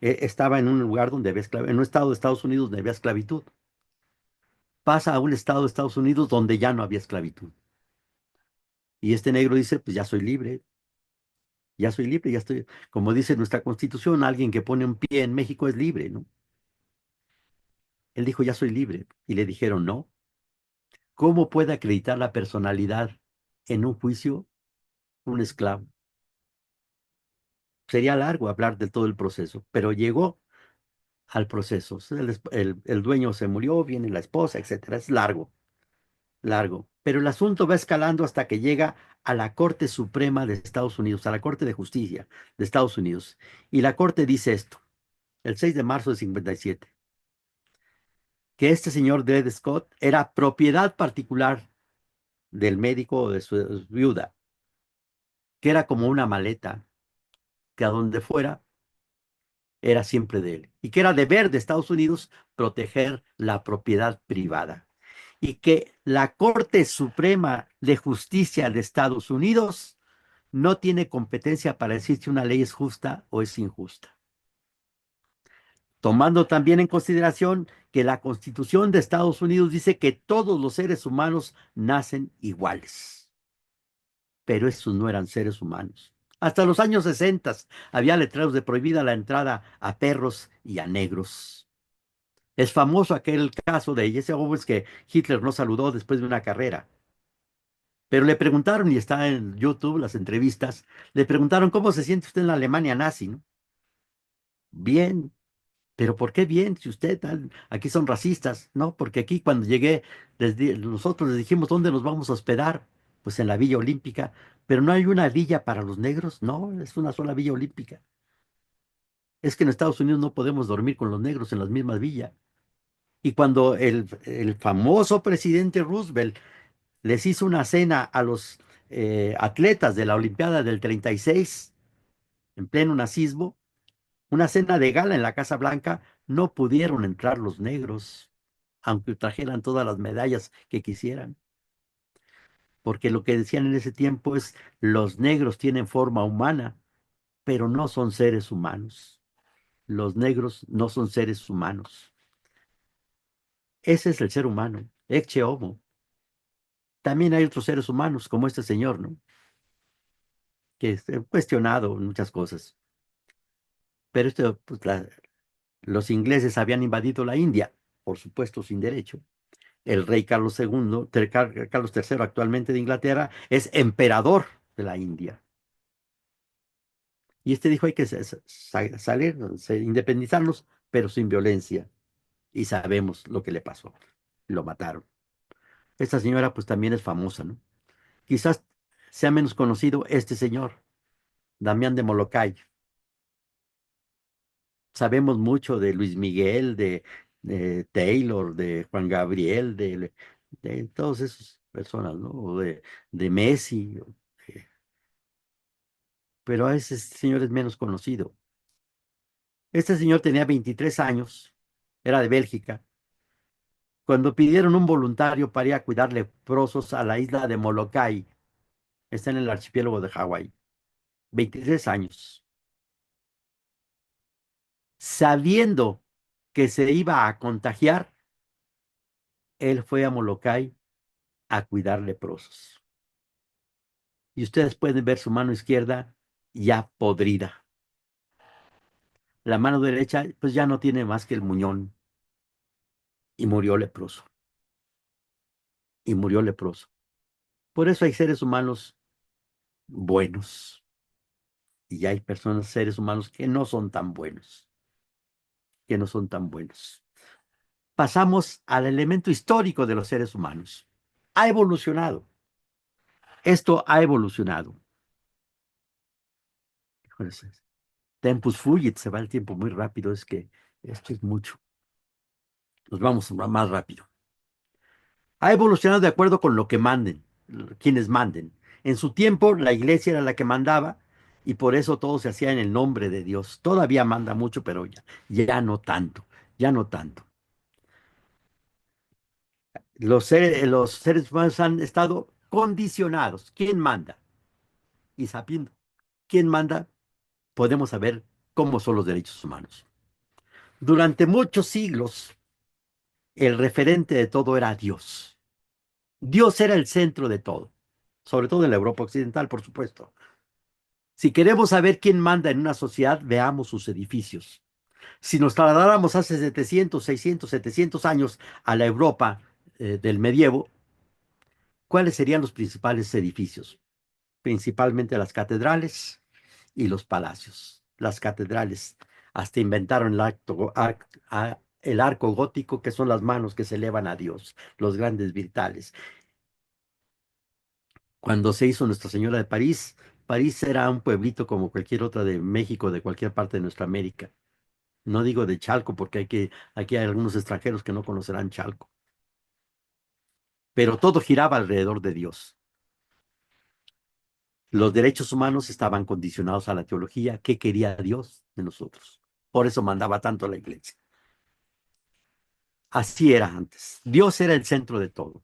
estaba en un lugar donde había en un estado de Estados Unidos donde había esclavitud. Pasa a un estado de Estados Unidos donde ya no había esclavitud. Y este negro dice, pues ya soy libre, ya estoy, como dice nuestra Constitución, alguien que pone un pie en México es libre, ¿no? Él dijo, ya soy libre. Y le dijeron, no. ¿Cómo puede acreditar la personalidad en un juicio un esclavo? Sería largo hablar de todo el proceso, pero llegó al proceso. El dueño se murió, viene la esposa, etcétera. Es largo, largo. Pero el asunto va escalando hasta que llega a la Corte Suprema de Estados Unidos, a la Corte de Justicia de Estados Unidos. Y la Corte dice esto, el 6 de marzo de 57, que este señor Dred Scott era propiedad particular del médico o de su viuda, que era como una maleta, que a donde fuera era siempre de él, y que era deber de Estados Unidos proteger la propiedad privada, y que la Corte Suprema de Justicia de Estados Unidos no tiene competencia para decir si una ley es justa o es injusta, tomando también en consideración que la Constitución de Estados Unidos dice que todos los seres humanos nacen iguales, pero estos no eran seres humanos. Hasta los años 60 había letreros de prohibida la entrada a perros y a negros. Es famoso aquel caso de Jesse Owens que Hitler no saludó después de una carrera. Pero le preguntaron, y está en YouTube las entrevistas, le preguntaron cómo se siente usted en la Alemania nazi, ¿no? Bien, pero ¿por qué bien? Si usted aquí son racistas, ¿no? Porque aquí cuando llegué, nosotros les dijimos dónde nos vamos a hospedar, pues en la Villa Olímpica, pero no hay una villa para los negros, no, es una sola Villa Olímpica. Es que en Estados Unidos no podemos dormir con los negros en las mismas villas. Y cuando el famoso presidente Roosevelt les hizo una cena a los atletas de la Olimpiada del 36, en pleno nazismo, una cena de gala en la Casa Blanca, no pudieron entrar los negros, aunque trajeran todas las medallas que quisieran, porque lo que decían en ese tiempo es, los negros tienen forma humana, pero no son seres humanos. Los negros no son seres humanos. Ese es el ser humano, ecce homo. También hay otros seres humanos, como este señor, ¿no? Que he cuestionado muchas cosas. Pero pues, los ingleses habían invadido la India, por supuesto, sin derecho. El rey Carlos II, Carlos III actualmente de Inglaterra, es emperador de la India. Y este dijo, hay que salir, independizarnos, pero sin violencia. Y sabemos lo que le pasó. Lo mataron. Esta señora pues también es famosa, ¿no? Quizás sea menos conocido este señor, Damián de Molokai. Sabemos mucho de Luis Miguel, de Taylor, de Juan Gabriel, de todas esas personas, ¿no? O de Messi, pero a ese señor es menos conocido. Este señor tenía 23 años, era de Bélgica, cuando pidieron un voluntario para ir a cuidar leprosos a la isla de Molokai, está en el archipiélago de Hawái. 23 años. Sabiendo que se iba a contagiar, él fue a Molokai a cuidar leprosos. y ustedes pueden ver su mano izquierda ya podrida. La mano derecha, pues ya no tiene más que el muñón. Y murió leproso. Y murió leproso. Por eso hay seres humanos buenos. Y hay personas, seres humanos que no son tan buenos. Que no son tan buenos. Pasamos al elemento histórico de los seres humanos. Ha evolucionado. Esto ha evolucionado. Tempus fugit, se va el tiempo muy rápido, es que esto es mucho. Nos vamos más rápido. Ha evolucionado de acuerdo con lo que manden, quienes manden. En su tiempo, la iglesia era la que mandaba y por eso todo se hacía en el nombre de Dios. Todavía manda mucho, pero ya no tanto, ya no tanto. Los seres humanos han estado condicionados. ¿Quién manda? Y sabiendo quién manda, podemos saber cómo son los derechos humanos. Durante muchos siglos, el referente de todo era Dios. Dios era el centro de todo, sobre todo en la Europa occidental, por supuesto. Si queremos saber quién manda en una sociedad, veamos sus edificios. Si nos trasladáramos hace 700, 600, 700 años a la Europa del medievo, ¿cuáles serían los principales edificios? Principalmente las catedrales y los palacios. Las catedrales hasta inventaron el arco gótico, que son las manos que se elevan a Dios, los grandes virtales. Cuando se hizo Nuestra Señora de París, París era un pueblito como cualquier otra de México, de cualquier parte de nuestra América. No digo de Chalco, porque aquí hay algunos extranjeros que no conocerán Chalco. Pero todo giraba alrededor de Dios. Los derechos humanos estaban condicionados a la teología. ¿Qué quería Dios de nosotros? Por eso mandaba tanto a la iglesia. Así era antes. Dios era el centro de todo.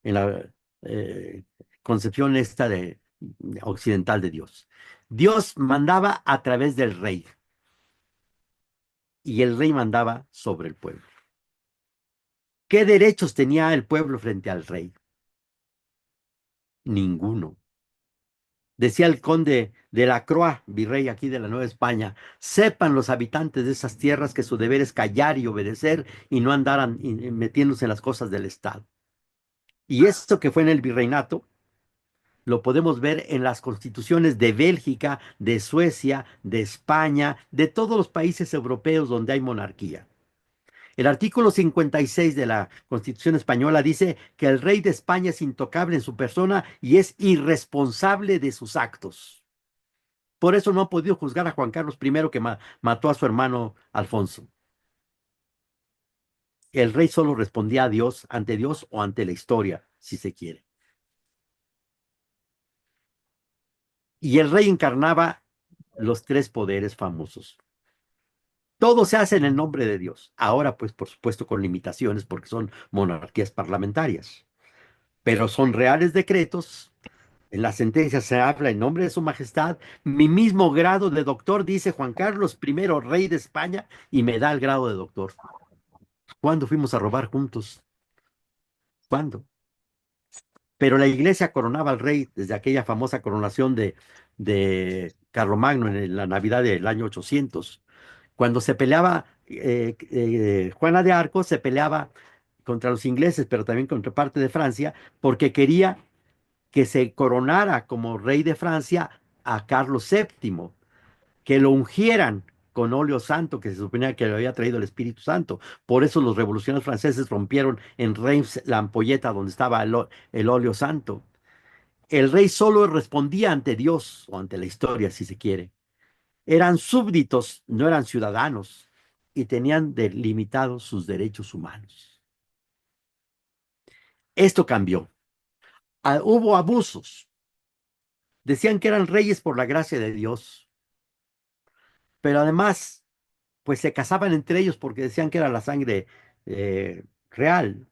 En la concepción esta occidental de Dios. Dios mandaba a través del rey. Y el rey mandaba sobre el pueblo. ¿Qué derechos tenía el pueblo frente al rey? Ninguno. Decía el conde de la Croix, virrey aquí de la Nueva España: sepan los habitantes de esas tierras que su deber es callar y obedecer y no andaran metiéndose en las cosas del Estado. Y esto que fue en el virreinato, lo podemos ver en las constituciones de Bélgica, de Suecia, de España, de todos los países europeos donde hay monarquía. El artículo 56 de la Constitución española dice que el rey de España es intocable en su persona y es irresponsable de sus actos. Por eso no ha podido juzgar a Juan Carlos I, que mató a su hermano Alfonso. El rey solo respondía a Dios, ante Dios o ante la historia, si se quiere. Y el rey encarnaba los tres poderes famosos. Todo se hace en el nombre de Dios. Ahora, pues, por supuesto, con limitaciones, porque son monarquías parlamentarias. Pero son reales decretos. En la sentencia se habla en nombre de su majestad. Mi mismo grado de doctor, dice Juan Carlos I, rey de España, y me da el grado de doctor. ¿Cuándo fuimos a robar juntos? ¿Cuándo? Pero la iglesia coronaba al rey desde aquella famosa coronación de Carlomagno en la Navidad del año 800. Cuando se peleaba, Juana de Arco se peleaba contra los ingleses, pero también contra parte de Francia, porque quería que se coronara como rey de Francia a Carlos VII, que lo ungieran con óleo santo, que se suponía que le había traído el Espíritu Santo. Por eso los revolucionarios franceses rompieron en Reims la ampolleta donde estaba el óleo santo. El rey solo respondía ante Dios o ante la historia, si se quiere. Eran súbditos, no eran ciudadanos, y tenían delimitados sus derechos humanos. Esto cambió. Hubo abusos. Decían que eran reyes por la gracia de Dios, pero además, pues se casaban entre ellos porque decían que era la sangre real.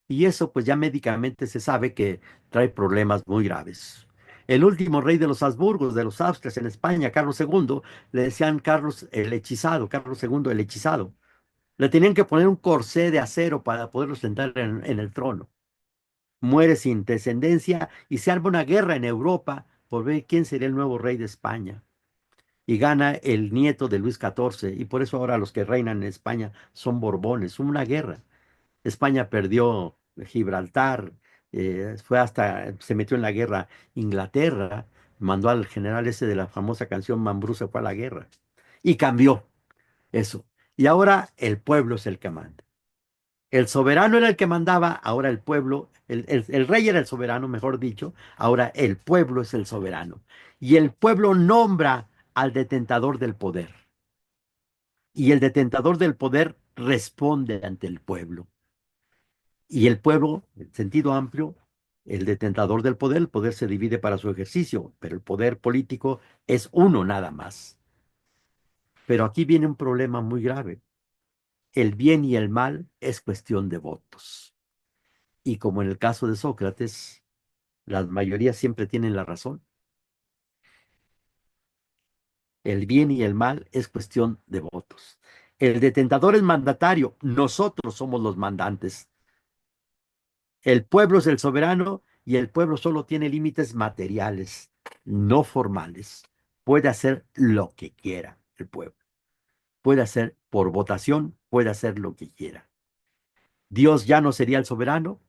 Y eso, pues ya médicamente se sabe que trae problemas muy graves. El último rey de los Habsburgos, de los Austrias en España, Carlos II, le decían Carlos el hechizado, Carlos II el hechizado. Le tenían que poner un corsé de acero para poderlo sentar en el trono. muere sin descendencia y se arma una guerra en Europa por ver quién sería el nuevo rey de España. Y gana el nieto de Luis XIV, y por eso ahora los que reinan en España son Borbones. Hubo una guerra. España perdió Gibraltar, se metió en la guerra Inglaterra, mandó al general ese de la famosa canción Mambrú se fue a la guerra. Y cambió eso. Y ahora el pueblo es el que manda. El soberano era el que mandaba, ahora el pueblo, el rey era el soberano, mejor dicho, ahora el pueblo es el soberano. Y el pueblo nombra al detentador del poder. Y el detentador del poder responde ante el pueblo. Y el pueblo, en sentido amplio, el detentador del poder, el poder se divide para su ejercicio, pero el poder político es uno nada más. Pero aquí viene un problema muy grave. El bien y el mal es cuestión de votos. Y como en el caso de Sócrates, las mayorías siempre tienen la razón. El bien y el mal es cuestión de votos. El detentador es mandatario, nosotros somos los mandantes. El pueblo es el soberano y el pueblo solo tiene límites materiales, no formales. Puede hacer lo que quiera el pueblo. Puede hacer por votación, puede hacer lo que quiera. Dios ya no sería el soberano,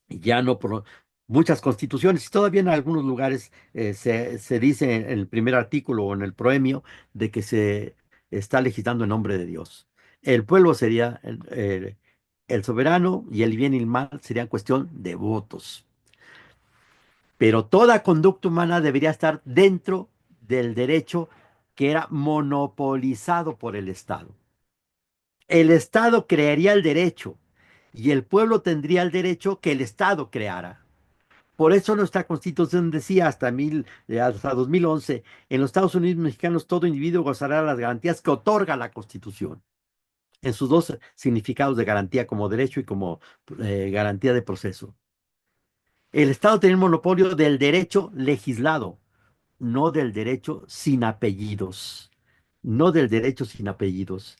ya no por muchas constituciones, y todavía en algunos lugares se dice en el primer artículo o en el proemio de que se está legislando en nombre de Dios. El pueblo sería el soberano y el bien y el mal serían cuestión de votos. Pero toda conducta humana debería estar dentro del derecho que era monopolizado por el Estado. El Estado crearía el derecho y el pueblo tendría el derecho que el Estado creara. Por eso nuestra Constitución decía hasta 2011, en los Estados Unidos mexicanos todo individuo gozará de las garantías que otorga la Constitución, en sus dos significados de garantía como derecho y como garantía de proceso. El Estado tiene el monopolio del derecho legislado, no del derecho sin apellidos, no del derecho sin apellidos.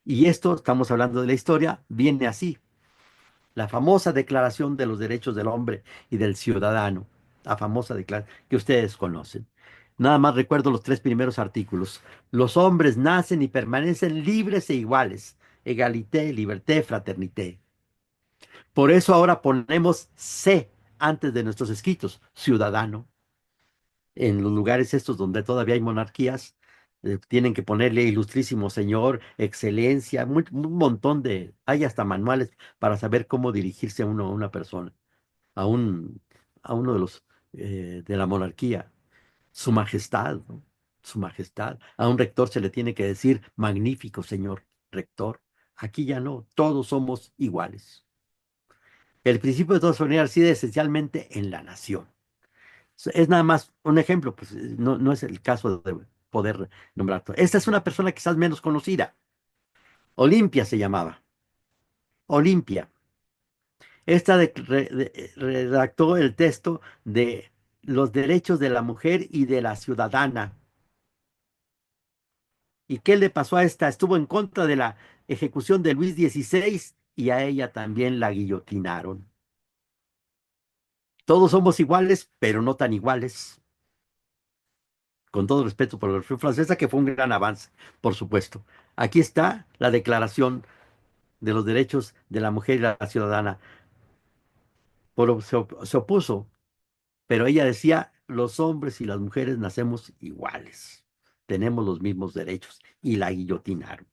Y esto, estamos hablando de la historia, viene así. La famosa Declaración de los Derechos del Hombre y del Ciudadano, la famosa declaración que ustedes conocen. Nada más recuerdo los tres primeros artículos. Los hombres nacen y permanecen libres e iguales. Egalité, liberté, fraternité. Por eso ahora ponemos C antes de nuestros escritos, ciudadano. En los lugares estos donde todavía hay monarquías, tienen que ponerle ilustrísimo señor, excelencia, un montón hay hasta manuales para saber cómo dirigirse a una persona, a un, a uno de los de la monarquía, su majestad, ¿no? Su majestad. A un rector se le tiene que decir magnífico señor rector. Aquí ya no, todos somos iguales. El principio de toda soberanía reside esencialmente en la nación. Es nada más un ejemplo, pues no es el caso de poder nombrar todo. Esta es una persona quizás menos conocida. Olimpia se llamaba. Olimpia. Esta redactó el texto de los derechos de la mujer y de la ciudadana. ¿Y qué le pasó a esta? Estuvo en contra de la ejecución de Luis XVI y a ella también la guillotinaron. Todos somos iguales, pero no tan iguales. Con todo respeto por la Revolución Francesa, que fue un gran avance, por supuesto. Aquí está la Declaración de los Derechos de la Mujer y la Ciudadana. Se opuso, pero ella decía, los hombres y las mujeres nacemos iguales, tenemos los mismos derechos, y la guillotinaron.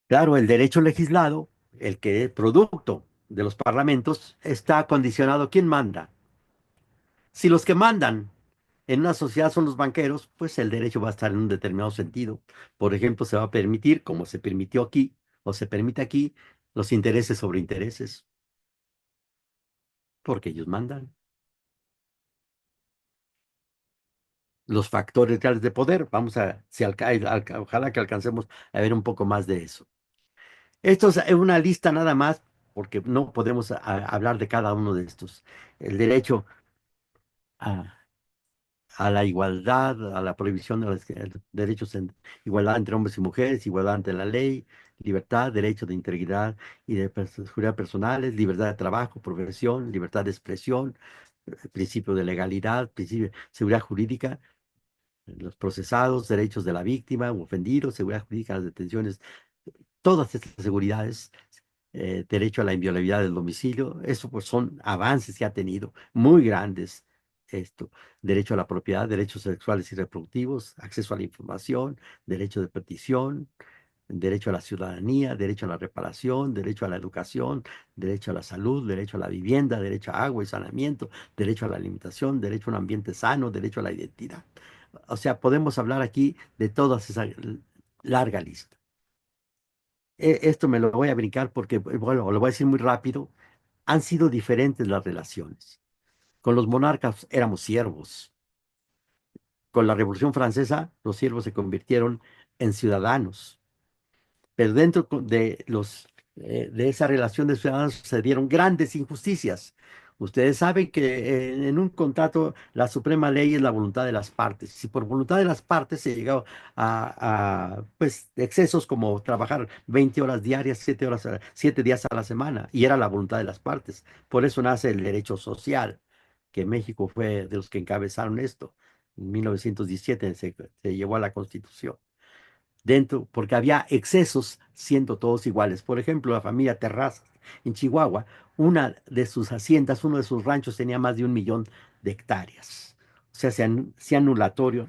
Claro, el derecho legislado, el que es producto de los parlamentos, está condicionado. ¿Quién manda? Si los que mandan en una sociedad son los banqueros, pues el derecho va a estar en un determinado sentido. Por ejemplo, se va a permitir, como se permitió aquí, o se permite aquí, los intereses sobre intereses, porque ellos mandan. Los factores reales de poder, vamos a, si ojalá que alcancemos a ver un poco más de eso. Esto es una lista nada más, porque no podemos hablar de cada uno de estos. El derecho a a la igualdad, a la prohibición de los derechos, igualdad entre hombres y mujeres, igualdad ante la ley, libertad, derecho de integridad y de seguridad personales, libertad de trabajo, profesión, libertad de expresión, principio de legalidad, principio de seguridad jurídica, los procesados, derechos de la víctima o ofendido, seguridad jurídica, las detenciones, todas estas seguridades, derecho a la inviolabilidad del domicilio, eso pues son avances que ha tenido muy grandes. Esto, derecho a la propiedad, derechos sexuales y reproductivos, acceso a la información, derecho de petición, derecho a la ciudadanía, derecho a la reparación, derecho a la educación, derecho a la salud, derecho a la vivienda, derecho a agua y saneamiento, derecho a la alimentación, derecho a un ambiente sano, derecho a la identidad. O sea, podemos hablar aquí de toda esa larga lista. Esto me lo voy a brincar porque, bueno, lo voy a decir muy rápido. Han sido diferentes las relaciones. Con los monarcas éramos siervos. Con la Revolución Francesa, los siervos se convirtieron en ciudadanos. Pero dentro de esa relación de ciudadanos se dieron grandes injusticias. Ustedes saben que en un contrato la suprema ley es la voluntad de las partes. Si por voluntad de las partes se llegó pues, excesos como trabajar 20 horas diarias, 7 horas, 7 días a la semana, y era la voluntad de las partes. Por eso nace el derecho social, que México fue de los que encabezaron esto. En 1917 se llevó a la Constitución dentro, porque había excesos siendo todos iguales. Por ejemplo, la familia Terrazas en Chihuahua, una de sus haciendas, uno de sus ranchos tenía más de 1 millón de hectáreas. O sea, se nugatorio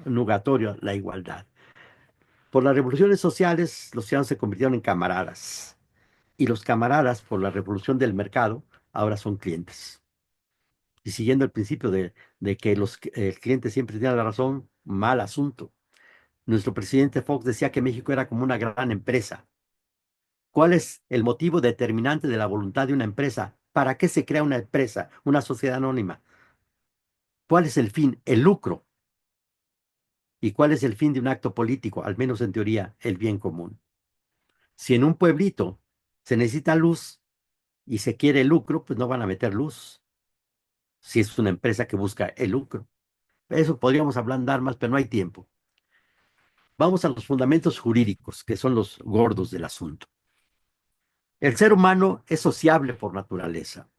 la igualdad. Por las revoluciones sociales, los ciudadanos se convirtieron en camaradas. Y los camaradas, por la revolución del mercado, ahora son clientes. Y siguiendo el principio de que el cliente siempre tiene la razón, mal asunto. Nuestro presidente Fox decía que México era como una gran empresa. ¿Cuál es el motivo determinante de la voluntad de una empresa? ¿Para qué se crea una empresa, una sociedad anónima? ¿Cuál es el fin? El lucro. ¿Y cuál es el fin de un acto político? Al menos en teoría, el bien común. Si en un pueblito se necesita luz y se quiere lucro, pues no van a meter luz. Si es una empresa que busca el lucro. Eso podríamos hablar más, pero no hay tiempo. Vamos a los fundamentos jurídicos, que son los gordos del asunto. El ser humano es sociable por naturaleza.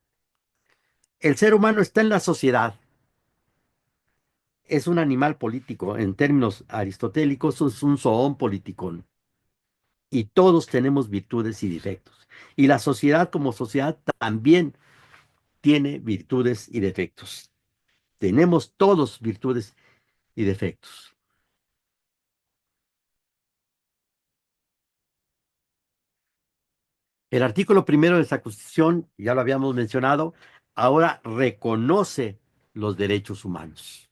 El ser humano está en la sociedad, es un animal político. En términos aristotélicos, es un zoón politicón. Y todos tenemos virtudes y defectos. Y la sociedad como sociedad también tiene virtudes y defectos. Tenemos todos virtudes y defectos. El artículo primero de esta Constitución, ya lo habíamos mencionado, ahora reconoce los derechos humanos.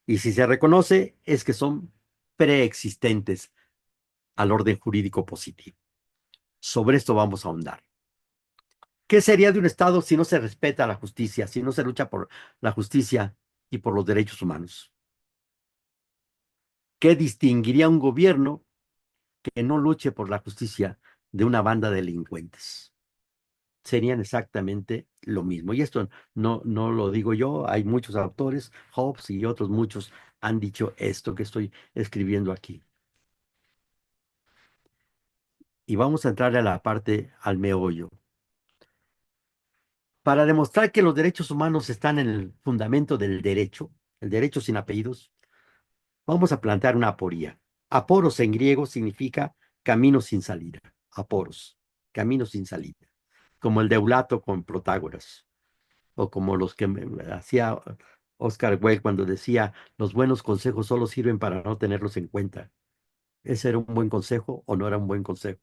Y si se reconoce, es que son preexistentes al orden jurídico positivo. Sobre esto vamos a ahondar. ¿Qué sería de un Estado si no se respeta la justicia, si no se lucha por la justicia y por los derechos humanos? ¿Qué distinguiría un gobierno que no luche por la justicia de una banda de delincuentes? Serían exactamente lo mismo. Y esto no lo digo yo, hay muchos autores, Hobbes y otros muchos han dicho esto que estoy escribiendo aquí. Y vamos a entrarle a la parte, al meollo. Para demostrar que los derechos humanos están en el fundamento del derecho, el derecho sin apellidos, vamos a plantear una aporía. Aporos en griego significa camino sin salida. Aporos, camino sin salida. Como el deulato con Protágoras, o como los que hacía Oscar Wilde cuando decía, los buenos consejos solo sirven para no tenerlos en cuenta. ¿Ese era un buen consejo o no era un buen consejo?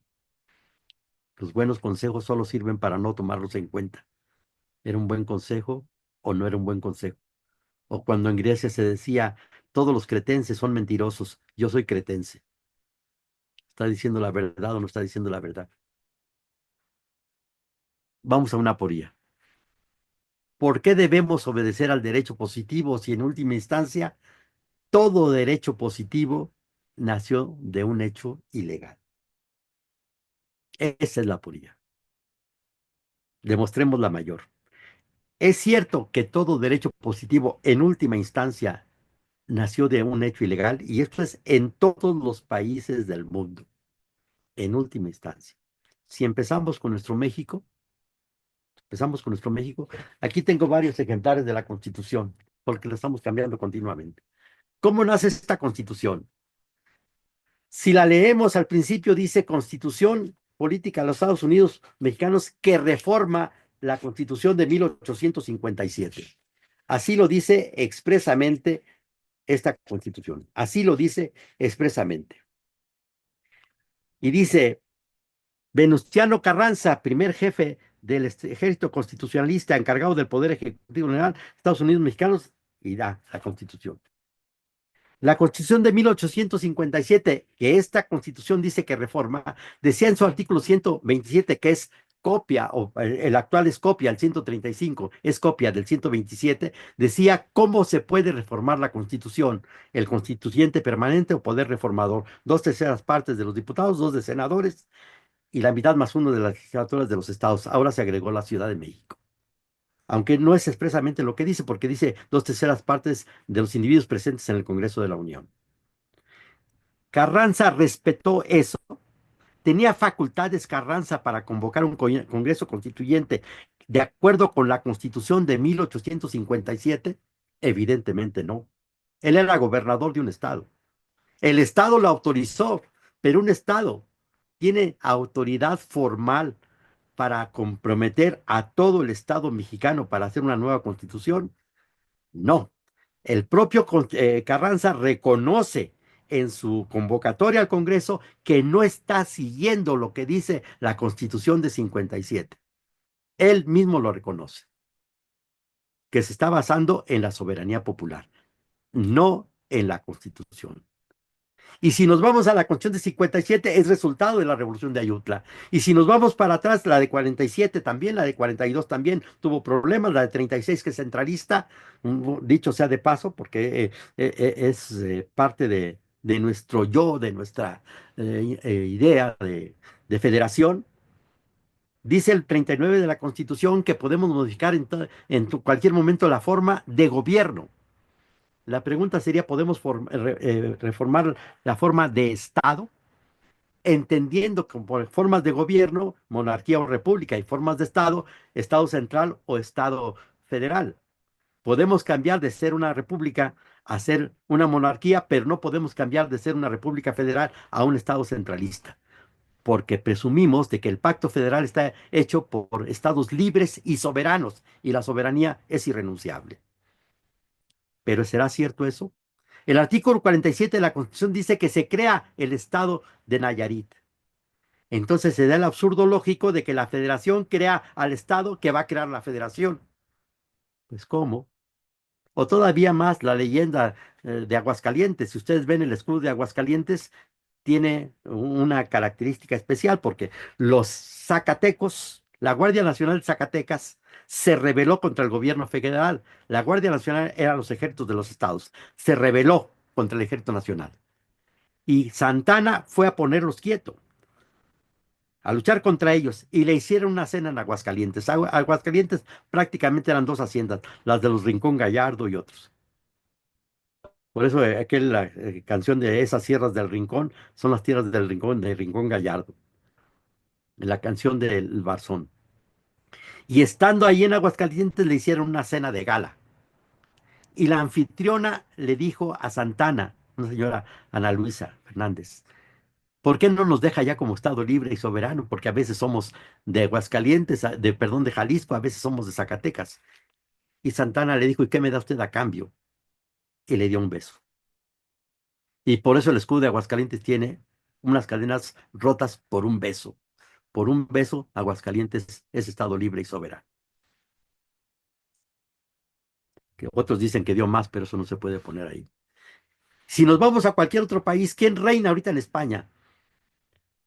Los buenos consejos solo sirven para no tomarlos en cuenta. ¿Era un buen consejo o no era un buen consejo? O cuando en Grecia se decía, todos los cretenses son mentirosos, yo soy cretense. ¿Está diciendo la verdad o no está diciendo la verdad? Vamos a una aporía. ¿Por qué debemos obedecer al derecho positivo si en última instancia todo derecho positivo nació de un hecho ilegal? Esa es la aporía. Demostremos la mayor. Es cierto que todo derecho positivo en última instancia nació de un hecho ilegal y esto es en todos los países del mundo, en última instancia. Si empezamos con nuestro México, aquí tengo varios ejemplares de la Constitución, porque la estamos cambiando continuamente. ¿Cómo nace esta Constitución? Si la leemos al principio dice Constitución Política de los Estados Unidos Mexicanos que reforma la Constitución de 1857. Así lo dice expresamente esta Constitución. Así lo dice expresamente. Y dice, Venustiano Carranza, primer jefe del ejército constitucionalista encargado del Poder Ejecutivo General de Estados Unidos Mexicanos, y da la Constitución. La Constitución de 1857, que esta Constitución dice que reforma, decía en su artículo 127 que es copia, o el actual es copia, el 135 es copia del 127, decía cómo se puede reformar la Constitución, el constituyente permanente o poder reformador, 2/3 de los diputados, 2 de senadores y la mitad más uno de las legislaturas de los estados. Ahora se agregó la Ciudad de México. Aunque no es expresamente lo que dice, porque dice 2/3 de los individuos presentes en el Congreso de la Unión. Carranza respetó eso. Tenía facultades Carranza para convocar un Congreso Constituyente de acuerdo con la Constitución de 1857. Evidentemente no. Él era gobernador de un estado. El estado lo autorizó, pero un estado tiene autoridad formal para comprometer a todo el Estado mexicano para hacer una nueva constitución. No, el propio Carranza reconoce en su convocatoria al Congreso que no está siguiendo lo que dice la Constitución de 57. Él mismo lo reconoce, que se está basando en la soberanía popular, no en la Constitución. Y si nos vamos a la Constitución de 57, es resultado de la Revolución de Ayutla. Y si nos vamos para atrás, la de 47 también, la de 42 también tuvo problemas, la de 36 que es centralista, dicho sea de paso, porque es parte de nuestro yo, de nuestra idea de federación. Dice el 39 de la Constitución que podemos modificar en cualquier momento la forma de gobierno. La pregunta sería, ¿podemos reformar la forma de Estado? Entendiendo que por formas de gobierno, monarquía o república, y formas de Estado, Estado central o Estado federal. Podemos cambiar de ser una república a ser una monarquía, pero no podemos cambiar de ser una república federal a un Estado centralista, porque presumimos de que el pacto federal está hecho por estados libres y soberanos, y la soberanía es irrenunciable. ¿Pero será cierto eso? El artículo 47 de la Constitución dice que se crea el estado de Nayarit. Entonces se da el absurdo lógico de que la federación crea al estado que va a crear la federación. Pues ¿cómo? O todavía más la leyenda de Aguascalientes. Si ustedes ven el escudo de Aguascalientes, tiene una característica especial porque los zacatecos, la Guardia Nacional de Zacatecas, se rebeló contra el gobierno federal. La Guardia Nacional eran los ejércitos de los estados. Se rebeló contra el Ejército Nacional. Y Santana fue a ponerlos quietos, a luchar contra ellos, y le hicieron una cena en Aguascalientes. Aguascalientes prácticamente eran 2 haciendas, las de los Rincón Gallardo y otros. Por eso aquella canción de Esas Sierras del Rincón son las tierras del Rincón, de Rincón Gallardo, la canción del Barzón. Y estando ahí en Aguascalientes le hicieron una cena de gala. Y la anfitriona le dijo a Santana, una señora Ana Luisa Fernández, ¿por qué no nos deja ya como Estado libre y soberano? Porque a veces somos de Aguascalientes, perdón, de Jalisco, a veces somos de Zacatecas. Y Santana le dijo, ¿y qué me da usted a cambio? Y le dio un beso. Y por eso el escudo de Aguascalientes tiene unas cadenas rotas por un beso. Por un beso, Aguascalientes es Estado libre y soberano. Que otros dicen que dio más, pero eso no se puede poner ahí. Si nos vamos a cualquier otro país, ¿quién reina ahorita en España?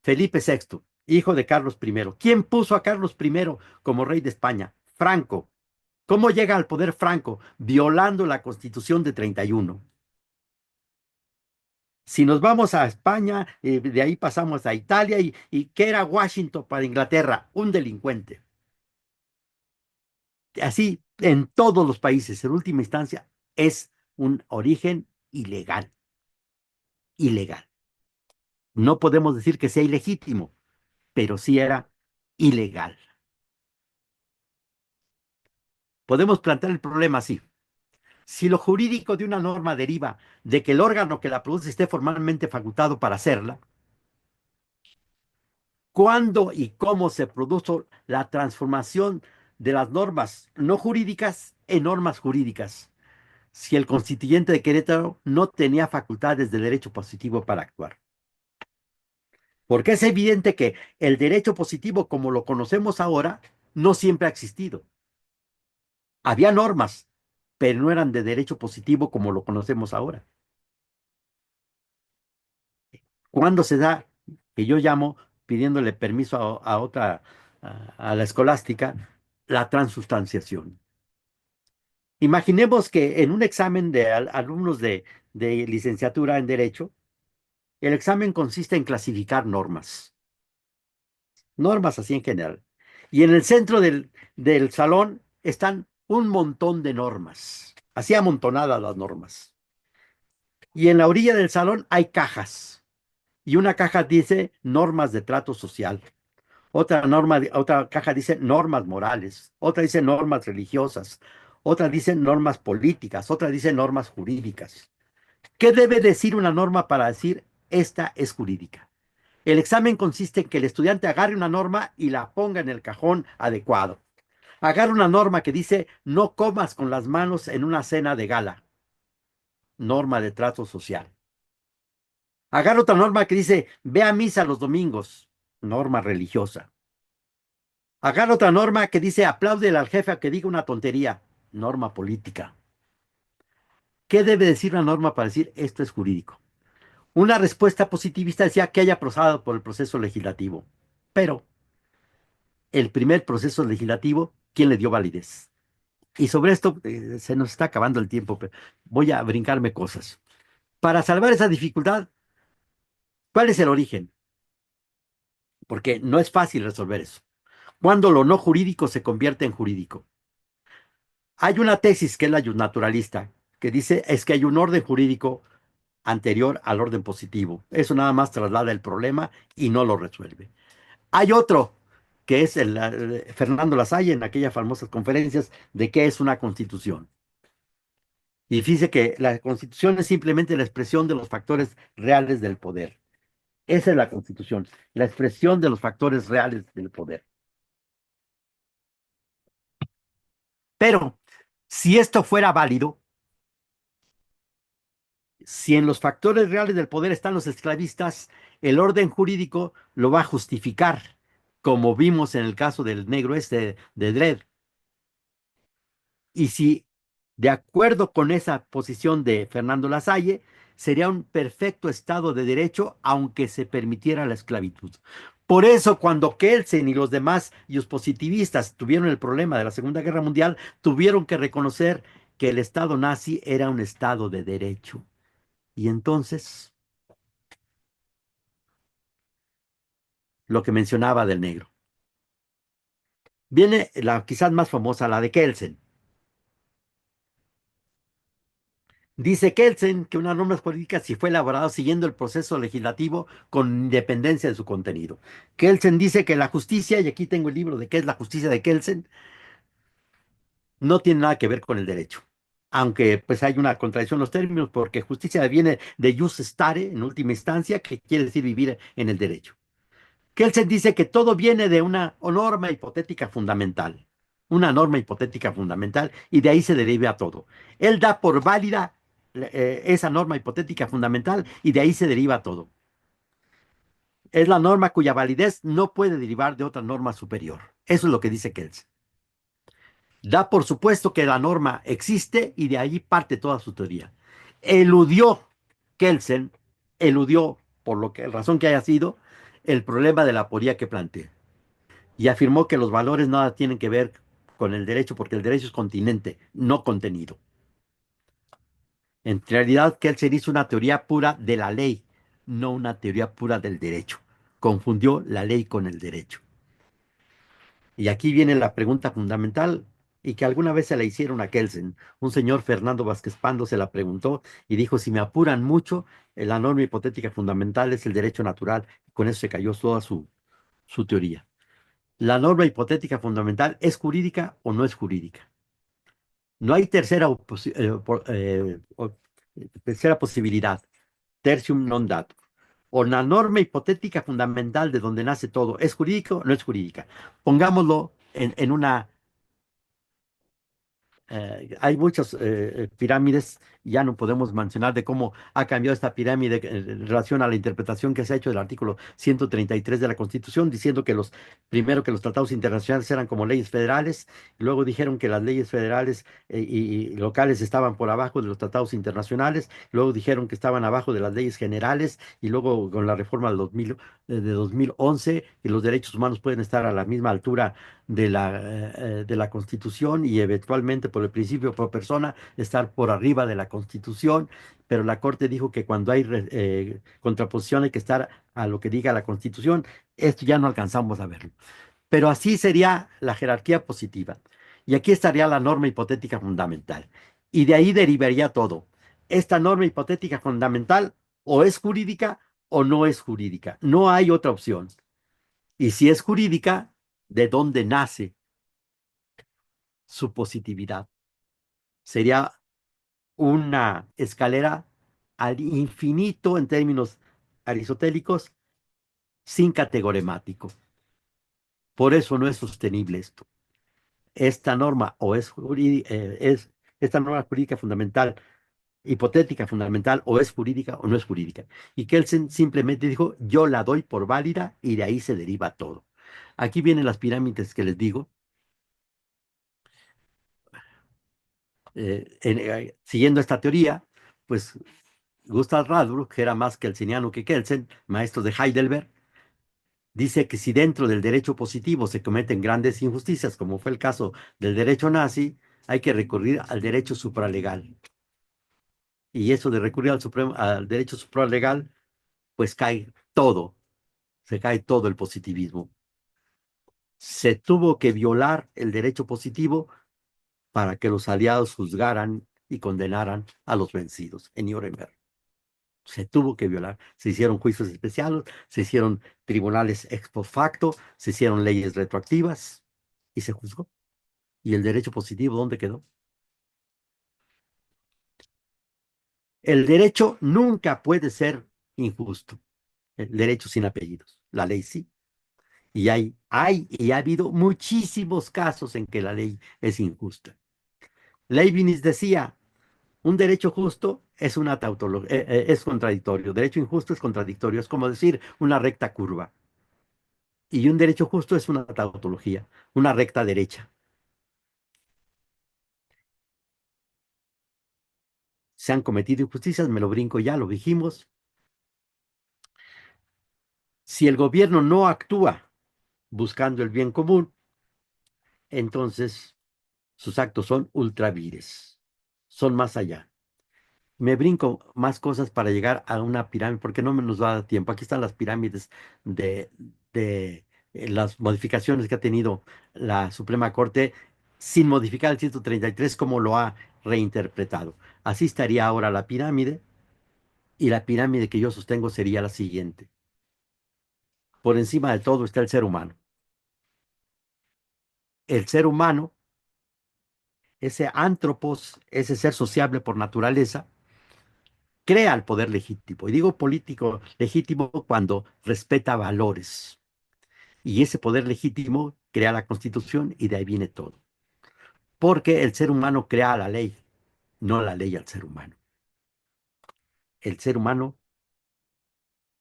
Felipe VI, hijo de Carlos I. ¿Quién puso a Carlos I como rey de España? Franco. ¿Cómo llega al poder Franco? Violando la Constitución de 31. Si nos vamos a España, de ahí pasamos a Italia, y ¿qué era Washington para Inglaterra? Un delincuente. Así, en todos los países, en última instancia, es un origen ilegal. Ilegal. No podemos decir que sea ilegítimo, pero sí era ilegal. Podemos plantear el problema así. Si lo jurídico de una norma deriva de que el órgano que la produce esté formalmente facultado para hacerla, ¿cuándo y cómo se produjo la transformación de las normas no jurídicas en normas jurídicas? Si el constituyente de Querétaro no tenía facultades de derecho positivo para actuar. Porque es evidente que el derecho positivo, como lo conocemos ahora, no siempre ha existido. Había normas, pero no eran de derecho positivo como lo conocemos ahora. ¿Cuándo se da, que yo llamo, pidiéndole permiso a otra, a la escolástica, la transustanciación? Imaginemos que en un examen de alumnos de licenciatura en Derecho, el examen consiste en clasificar normas, normas así en general. Y en el centro del salón están un montón de normas, así amontonadas las normas. Y en la orilla del salón hay cajas. Y una caja dice normas de trato social. Otra caja dice normas morales. Otra dice normas religiosas. Otra dice normas políticas. Otra dice normas jurídicas. ¿Qué debe decir una norma para decir esta es jurídica? El examen consiste en que el estudiante agarre una norma y la ponga en el cajón adecuado. Agarre una norma que dice no comas con las manos en una cena de gala. Norma de trato social. Agarre otra norma que dice ve a misa los domingos. Norma religiosa. Agarre otra norma que dice apláudele al jefe a que diga una tontería. Norma política. ¿Qué debe decir una norma para decir esto es jurídico? Una respuesta positivista decía que haya pasado por el proceso legislativo. Pero el primer proceso legislativo, ¿quién le dio validez? Y sobre esto se nos está acabando el tiempo, pero voy a brincarme cosas. Para salvar esa dificultad, ¿cuál es el origen? Porque no es fácil resolver eso. Cuando lo no jurídico se convierte en jurídico. Hay una tesis que es la naturalista, que dice es que hay un orden jurídico anterior al orden positivo. Eso nada más traslada el problema y no lo resuelve. Hay otro, que es Fernando Lasalle en aquellas famosas conferencias de qué es una constitución. Y dice que la constitución es simplemente la expresión de los factores reales del poder. Esa es la constitución, la expresión de los factores reales del poder. Pero si esto fuera válido, si en los factores reales del poder están los esclavistas, el orden jurídico lo va a justificar, como vimos en el caso del negro este de Dredd. Y si, de acuerdo con esa posición de Fernando Lasalle, sería un perfecto Estado de Derecho, aunque se permitiera la esclavitud. Por eso, cuando Kelsen y los demás, y los positivistas, tuvieron el problema de la Segunda Guerra Mundial, tuvieron que reconocer que el Estado nazi era un Estado de Derecho. Y entonces, lo que mencionaba del negro. Viene la quizás más famosa, la de Kelsen. Dice Kelsen que una norma jurídica si fue elaborada siguiendo el proceso legislativo con independencia de su contenido. Kelsen dice que la justicia, y aquí tengo el libro de qué es la justicia de Kelsen, no tiene nada que ver con el derecho. Aunque pues hay una contradicción en los términos, porque justicia viene de jus stare, en última instancia, que quiere decir vivir en el derecho. Kelsen dice que todo viene de una norma hipotética fundamental. Una norma hipotética fundamental, y de ahí se deriva todo. Él da por válida esa norma hipotética fundamental y de ahí se deriva todo. Es la norma cuya validez no puede derivar de otra norma superior. Eso es lo que dice Kelsen. Da por supuesto que la norma existe y de ahí parte toda su teoría. Eludió Kelsen, eludió, por lo que razón que haya sido, el problema de la aporía que plantea. Y afirmó que los valores nada tienen que ver con el derecho, porque el derecho es continente, no contenido. En realidad, Kelsen hizo una teoría pura de la ley, no una teoría pura del derecho. Confundió la ley con el derecho. Y aquí viene la pregunta fundamental. y que alguna vez se la hicieron a Kelsen. Un señor Fernando Vázquez Pando se la preguntó y dijo, si me apuran mucho, la norma hipotética fundamental es el derecho natural. Con eso se cayó toda su teoría. ¿La norma hipotética fundamental es jurídica o no es jurídica? No hay tercera posibilidad, tertium non datur. O la norma hipotética fundamental de donde nace todo, ¿es jurídico o no es jurídica? Pongámoslo en una hay muchas pirámides, ya no podemos mencionar de cómo ha cambiado esta pirámide en relación a la interpretación que se ha hecho del artículo 133 de la Constitución, diciendo que primero que los tratados internacionales eran como leyes federales, luego dijeron que las leyes federales y locales estaban por abajo de los tratados internacionales, luego dijeron que estaban abajo de las leyes generales, y luego con la reforma de 2011, que los derechos humanos pueden estar a la misma altura de la Constitución y eventualmente por el principio pro persona estar por arriba de la Constitución, pero la Corte dijo que cuando hay contraposición hay que estar a lo que diga la Constitución. Esto ya no alcanzamos a verlo. Pero así sería la jerarquía positiva. Y aquí estaría la norma hipotética fundamental. Y de ahí derivaría todo. Esta norma hipotética fundamental o es jurídica o no es jurídica. No hay otra opción. Y si es jurídica, ¿de dónde nace su positividad? Sería una escalera al infinito en términos aristotélicos, sin categoremático. Por eso no es sostenible esto. Esta norma o es, esta norma jurídica fundamental, hipotética fundamental, o es jurídica o no es jurídica. Y Kelsen simplemente dijo, yo la doy por válida y de ahí se deriva todo. Aquí vienen las pirámides que les digo. Siguiendo esta teoría, pues Gustav Radbruch, que era más kelseniano que Kelsen, maestro de Heidelberg, dice que si dentro del derecho positivo se cometen grandes injusticias, como fue el caso del derecho nazi, hay que recurrir al derecho supralegal. Y eso de recurrir al derecho supralegal, pues cae todo, se cae todo el positivismo. Se tuvo que violar el derecho positivo para que los aliados juzgaran y condenaran a los vencidos en Nuremberg. Se tuvo que violar. Se hicieron juicios especiales, se hicieron tribunales ex post facto, se hicieron leyes retroactivas y se juzgó. ¿Y el derecho positivo dónde quedó? El derecho nunca puede ser injusto. El derecho sin apellidos. La ley sí. Y hay y ha habido muchísimos casos en que la ley es injusta. Leibniz decía, un derecho justo es una tautología, es contradictorio. Derecho injusto es contradictorio. Es como decir una recta curva. Y un derecho justo es una tautología, una recta derecha. Se han cometido injusticias, me lo brinco ya, lo dijimos. Si el gobierno no actúa buscando el bien común, entonces sus actos son ultravires, son más allá. Me brinco más cosas para llegar a una pirámide, porque no me nos va a dar tiempo. Aquí están las pirámides de, de las modificaciones que ha tenido la Suprema Corte sin modificar el 133 como lo ha reinterpretado. Así estaría ahora la pirámide, y la pirámide que yo sostengo sería la siguiente. Por encima de todo está el ser humano. El ser humano, ese antropos, ese ser sociable por naturaleza, crea el poder legítimo. Y digo político legítimo cuando respeta valores. Y ese poder legítimo crea la Constitución y de ahí viene todo. Porque el ser humano crea la ley, no la ley al ser humano. El ser humano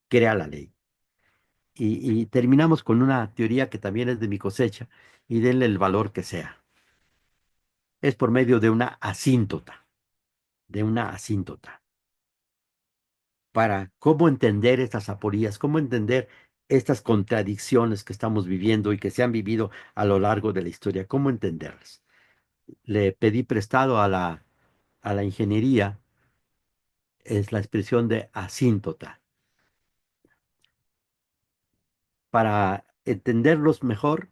crea la ley. Y terminamos con una teoría que también es de mi cosecha, y denle el valor que sea. Es por medio de una asíntota, para cómo entender estas aporías, cómo entender estas contradicciones que estamos viviendo y que se han vivido a lo largo de la historia, cómo entenderlas. Le pedí prestado a la ingeniería, es la expresión de asíntota. Para entenderlos mejor,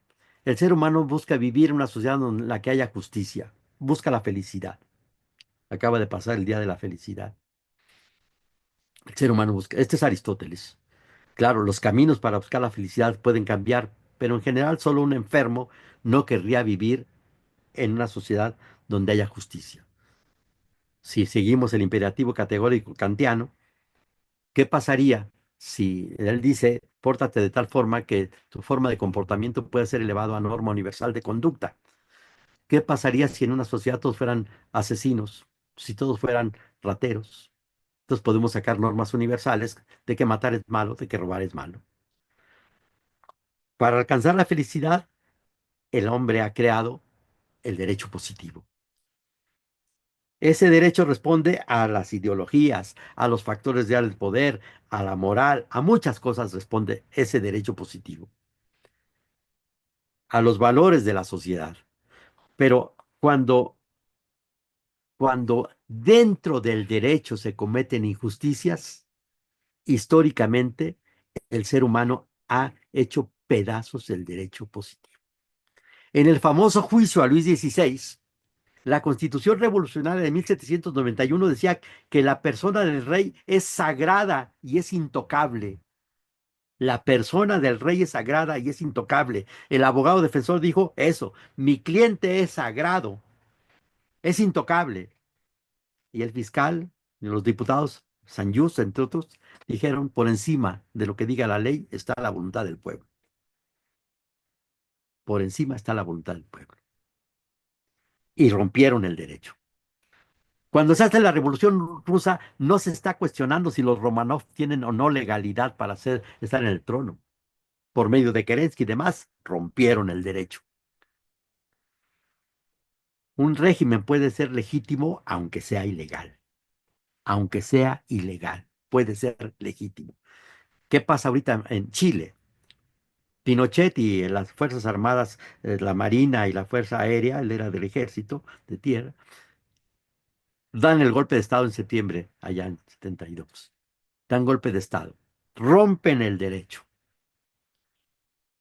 El ser humano busca vivir en una sociedad en la que haya justicia, busca la felicidad. Acaba de pasar el día de la felicidad. El ser humano busca, este es Aristóteles. Claro, los caminos para buscar la felicidad pueden cambiar, pero en general solo un enfermo no querría vivir en una sociedad donde haya justicia. Si seguimos el imperativo categórico kantiano, ¿qué pasaría si él dice, pórtate de tal forma que tu forma de comportamiento pueda ser elevado a norma universal de conducta? ¿Qué pasaría si en una sociedad todos fueran asesinos, si todos fueran rateros? Entonces podemos sacar normas universales de que matar es malo, de que robar es malo. Para alcanzar la felicidad, el hombre ha creado el derecho positivo. Ese derecho responde a las ideologías, a los factores del poder, a la moral, a muchas cosas responde ese derecho positivo, a los valores de la sociedad. Pero cuando dentro del derecho se cometen injusticias, históricamente el ser humano ha hecho pedazos el derecho positivo. En el famoso juicio a Luis XVI, la Constitución Revolucionaria de 1791 decía que la persona del rey es sagrada y es intocable. La persona del rey es sagrada y es intocable. El abogado defensor dijo eso, mi cliente es sagrado, es intocable. Y el fiscal y los diputados, San Just, entre otros, dijeron, por encima de lo que diga la ley está la voluntad del pueblo. Por encima está la voluntad del pueblo. Y rompieron el derecho. Cuando se hace la Revolución Rusa, no se está cuestionando si los Romanov tienen o no legalidad para estar en el trono. Por medio de Kerensky y demás, rompieron el derecho. Un régimen puede ser legítimo aunque sea ilegal. Aunque sea ilegal, puede ser legítimo. ¿Qué pasa ahorita en Chile? Pinochet y las Fuerzas Armadas, la Marina y la Fuerza Aérea, él era del ejército de tierra, dan el golpe de Estado en septiembre, allá en 72. Dan golpe de Estado. Rompen el derecho.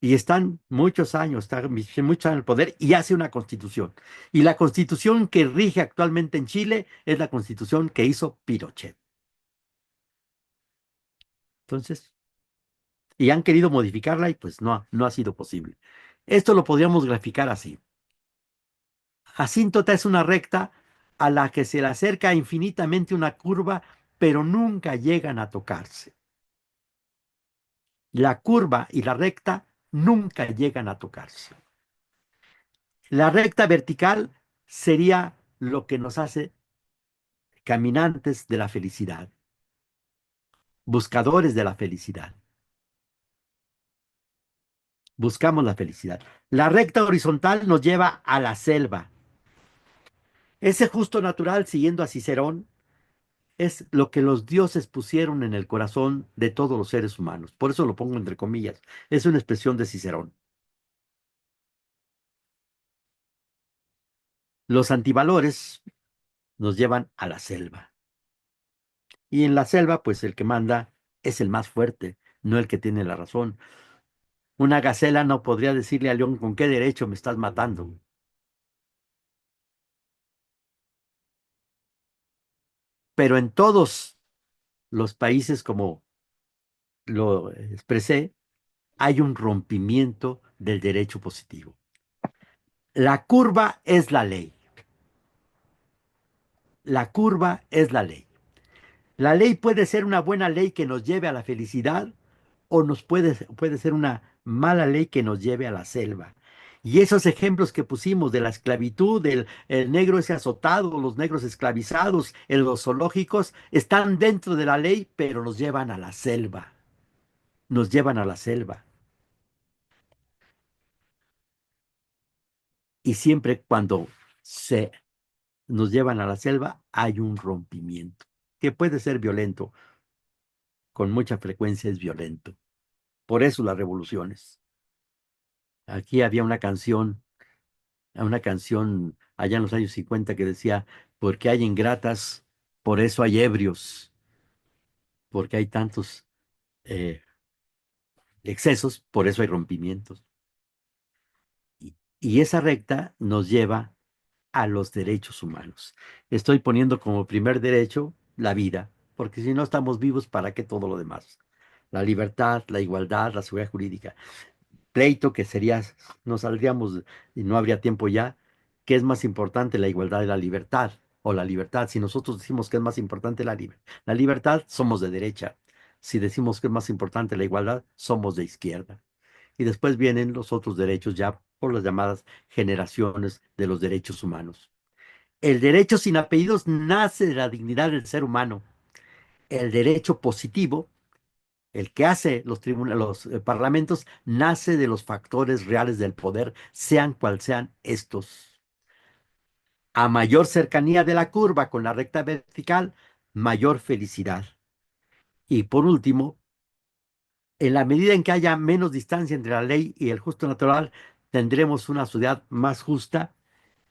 Y están muchos años, están muchos años en el poder y hace una constitución. Y la constitución que rige actualmente en Chile es la constitución que hizo Pinochet. Entonces, y han querido modificarla y pues no ha sido posible. Esto lo podríamos graficar así. Asíntota es una recta a la que se le acerca infinitamente una curva, pero nunca llegan a tocarse. La curva y la recta nunca llegan a tocarse. La recta vertical sería lo que nos hace caminantes de la felicidad, buscadores de la felicidad. Buscamos la felicidad. La recta horizontal nos lleva a la selva. Ese justo natural, siguiendo a Cicerón, es lo que los dioses pusieron en el corazón de todos los seres humanos. Por eso lo pongo entre comillas. Es una expresión de Cicerón. Los antivalores nos llevan a la selva. Y en la selva, pues el que manda es el más fuerte, no el que tiene la razón. Una gacela no podría decirle al león con qué derecho me estás matando. Pero en todos los países, como lo expresé, hay un rompimiento del derecho positivo. La curva es la ley. La curva es la ley. La ley puede ser una buena ley que nos lleve a la felicidad o puede ser una mala ley que nos lleve a la selva. Y esos ejemplos que pusimos de la esclavitud, el negro ese azotado, los negros esclavizados, en los zoológicos, están dentro de la ley, pero nos llevan a la selva. Nos llevan a la selva. Y siempre cuando se nos llevan a la selva, hay un rompimiento, que puede ser violento, con mucha frecuencia es violento. Por eso las revoluciones. Aquí había una canción allá en los años 50 que decía, porque hay ingratas, por eso hay ebrios, porque hay tantos eh, excesos, por eso hay rompimientos. Y esa recta nos lleva a los derechos humanos. Estoy poniendo como primer derecho la vida, porque si no estamos vivos, ¿para qué todo lo demás? La libertad, la igualdad, la seguridad jurídica. Pleito que sería, nos saldríamos y no habría tiempo ya. ¿Qué es más importante, la igualdad y la libertad? O la libertad. Si nosotros decimos que es más importante la libertad, somos de derecha. Si decimos que es más importante la igualdad, somos de izquierda. Y después vienen los otros derechos ya por las llamadas generaciones de los derechos humanos. El derecho sin apellidos nace de la dignidad del ser humano. El derecho positivo, el que hace los parlamentos, nace de los factores reales del poder, sean cual sean estos. A mayor cercanía de la curva con la recta vertical, mayor felicidad. Y por último, en la medida en que haya menos distancia entre la ley y el justo natural, tendremos una sociedad más justa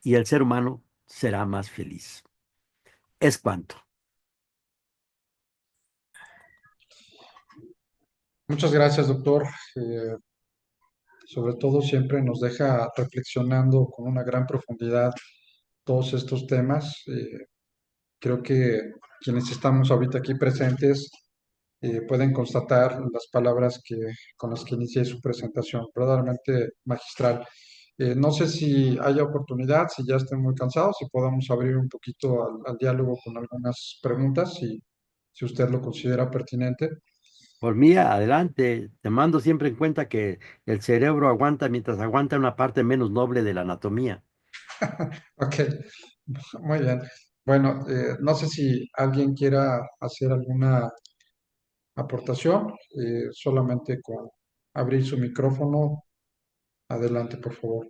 y el ser humano será más feliz. Es cuanto. Muchas gracias, doctor. Eh, Sobre todo siempre nos deja reflexionando con una gran profundidad todos estos temas. Creo que quienes estamos ahorita aquí presentes pueden constatar las palabras con las que inicié su presentación, verdaderamente magistral. No sé si haya oportunidad, si ya estén muy cansados, si podamos abrir un poquito al diálogo con algunas preguntas, si usted lo considera pertinente. Por mí, adelante. Te mando siempre en cuenta que el cerebro aguanta mientras aguanta una parte menos noble de la anatomía. Ok, muy bien. Bueno, no sé si alguien quiera hacer alguna aportación, solamente con abrir su micrófono. Adelante, por favor.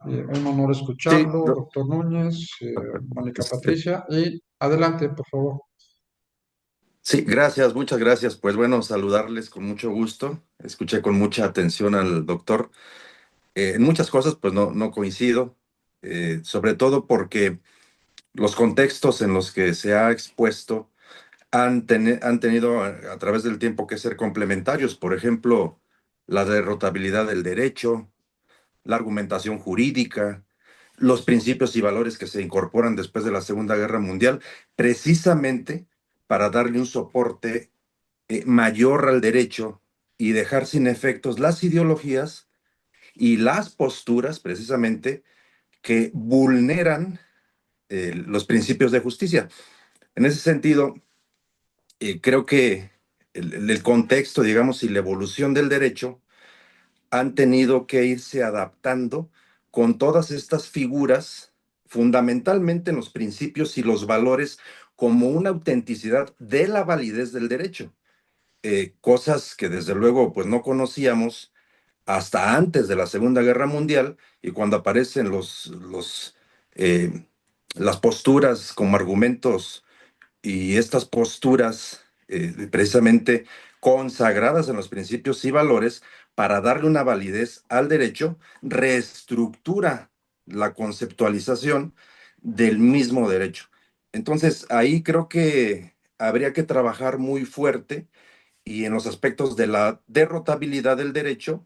Un honor Sí, escucharlo, doctor Núñez, Mónica este, Patricia, y adelante, por favor. sí, gracias, muchas gracias. Pues bueno, saludarles con mucho gusto. Escuché con mucha atención al doctor. En muchas cosas, pues no coincido, sobre todo porque los contextos en los que se ha expuesto han tenido a través del tiempo que ser complementarios. Por ejemplo, la derrotabilidad del derecho, la argumentación jurídica, los principios y valores que se incorporan después de la Segunda Guerra Mundial, precisamente para darle un soporte mayor al derecho y dejar sin efectos las ideologías y las posturas, precisamente, que vulneran los principios de justicia. En ese sentido, creo que el contexto, digamos, y la evolución del derecho han tenido que irse adaptando con todas estas figuras, fundamentalmente en los principios y los valores, como una autenticidad de la validez del derecho. Cosas que desde luego pues no conocíamos hasta antes de la Segunda Guerra Mundial, y cuando aparecen eh, las posturas como argumentos y estas posturas precisamente consagradas en los principios y valores para darle una validez al derecho, reestructura la conceptualización del mismo derecho. Entonces, ahí creo que habría que trabajar muy fuerte y en los aspectos de la derrotabilidad del derecho,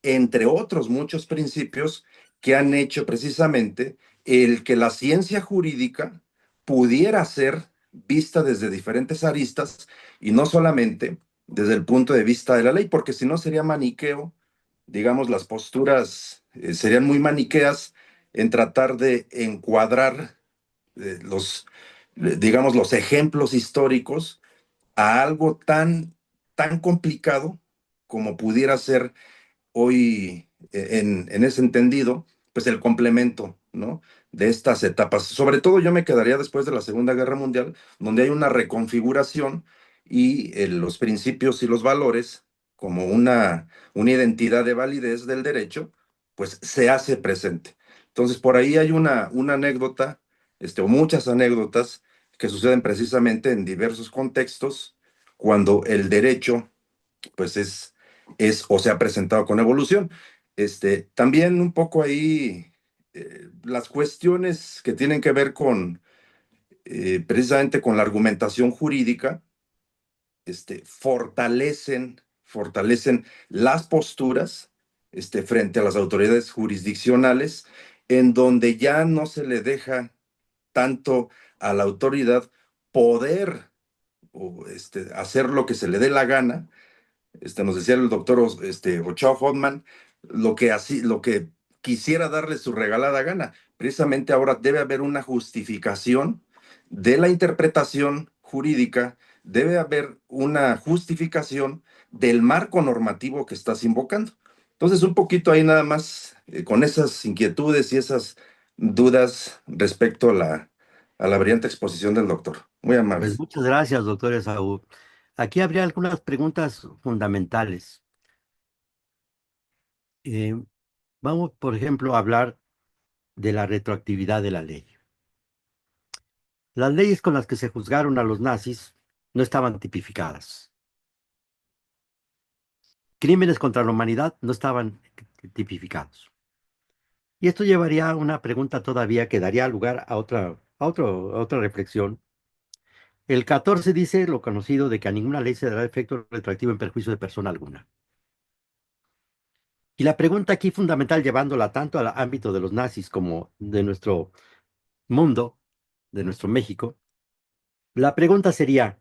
entre otros muchos principios que han hecho precisamente el que la ciencia jurídica pudiera ser vista desde diferentes aristas y no solamente desde el punto de vista de la ley, porque si no sería maniqueo, digamos, las posturas serían muy maniqueas en tratar de encuadrar digamos, los ejemplos históricos a algo tan complicado como pudiera ser hoy en ese entendido, pues el complemento, ¿no? De estas etapas. Sobre todo yo me quedaría después de la Segunda Guerra Mundial, donde hay una reconfiguración y los principios y los valores como una identidad de validez del derecho, pues se hace presente. Entonces, por ahí hay una anécdota, o muchas anécdotas que suceden precisamente en diversos contextos, cuando el derecho, pues es o se ha presentado con evolución. También un poco ahí las cuestiones que tienen que ver con precisamente con la argumentación jurídica, fortalecen las posturas frente a las autoridades jurisdiccionales, en donde ya no se le deja tanto a la autoridad poder hacer lo que se le dé la gana. Nos decía el doctor Ochoa Hoffman, lo que quisiera darle su regalada gana. Precisamente ahora debe haber una justificación de la interpretación jurídica, debe haber una justificación del marco normativo que estás invocando. Entonces, un poquito ahí nada más con esas inquietudes y esas dudas respecto a la brillante exposición del doctor. Muy amable. Pues muchas gracias, doctor Esaú. Aquí habría algunas preguntas fundamentales. Eh, Vamos, por ejemplo, a hablar de la retroactividad de la ley. Las leyes con las que se juzgaron a los nazis no estaban tipificadas. Crímenes contra la humanidad no estaban tipificados. Y esto llevaría a una pregunta todavía que daría lugar a otra reflexión. El 14 dice lo conocido de que a ninguna ley se dará efecto retroactivo en perjuicio de persona alguna. Y la pregunta aquí fundamental, llevándola tanto al ámbito de los nazis como de nuestro mundo, de nuestro México, la pregunta sería,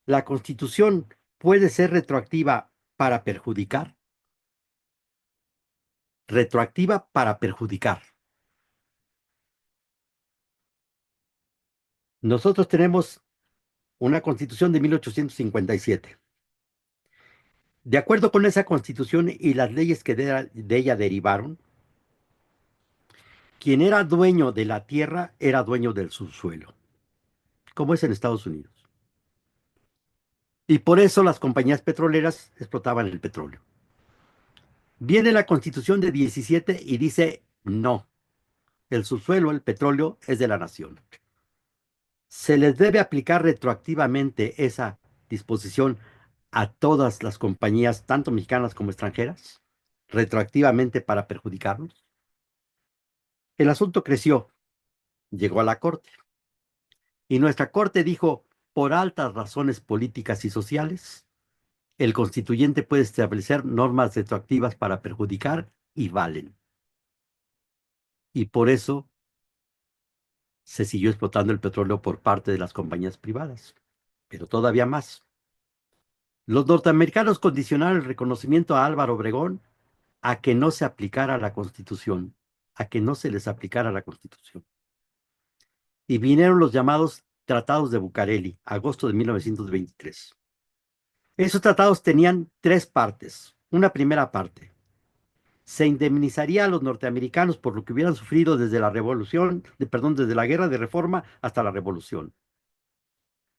¿la Constitución puede ser retroactiva para perjudicar? Retroactiva para perjudicar. Nosotros tenemos una Constitución de 1857. De acuerdo con esa Constitución y las leyes que de ella derivaron, quien era dueño de la tierra era dueño del subsuelo, como es en Estados Unidos. Y por eso las compañías petroleras explotaban el petróleo. Viene la Constitución de 17 y dice, no, el subsuelo, el petróleo, es de la nación. ¿Se les debe aplicar retroactivamente esa disposición a todas las compañías, tanto mexicanas como extranjeras, retroactivamente para perjudicarlos? El asunto creció, llegó a la Corte. Y nuestra Corte dijo, por altas razones políticas y sociales, el constituyente puede establecer normas retroactivas para perjudicar y valen. Y por eso se siguió explotando el petróleo por parte de las compañías privadas. Pero todavía más. Los norteamericanos condicionaron el reconocimiento a Álvaro Obregón a que no se aplicara la Constitución, a que no se les aplicara la Constitución. Y vinieron los llamados Tratados de Bucareli, agosto de 1923. Esos tratados tenían tres partes. Una primera parte. Se indemnizaría a los norteamericanos por lo que hubieran sufrido desde la revolución, desde la guerra de reforma hasta la revolución.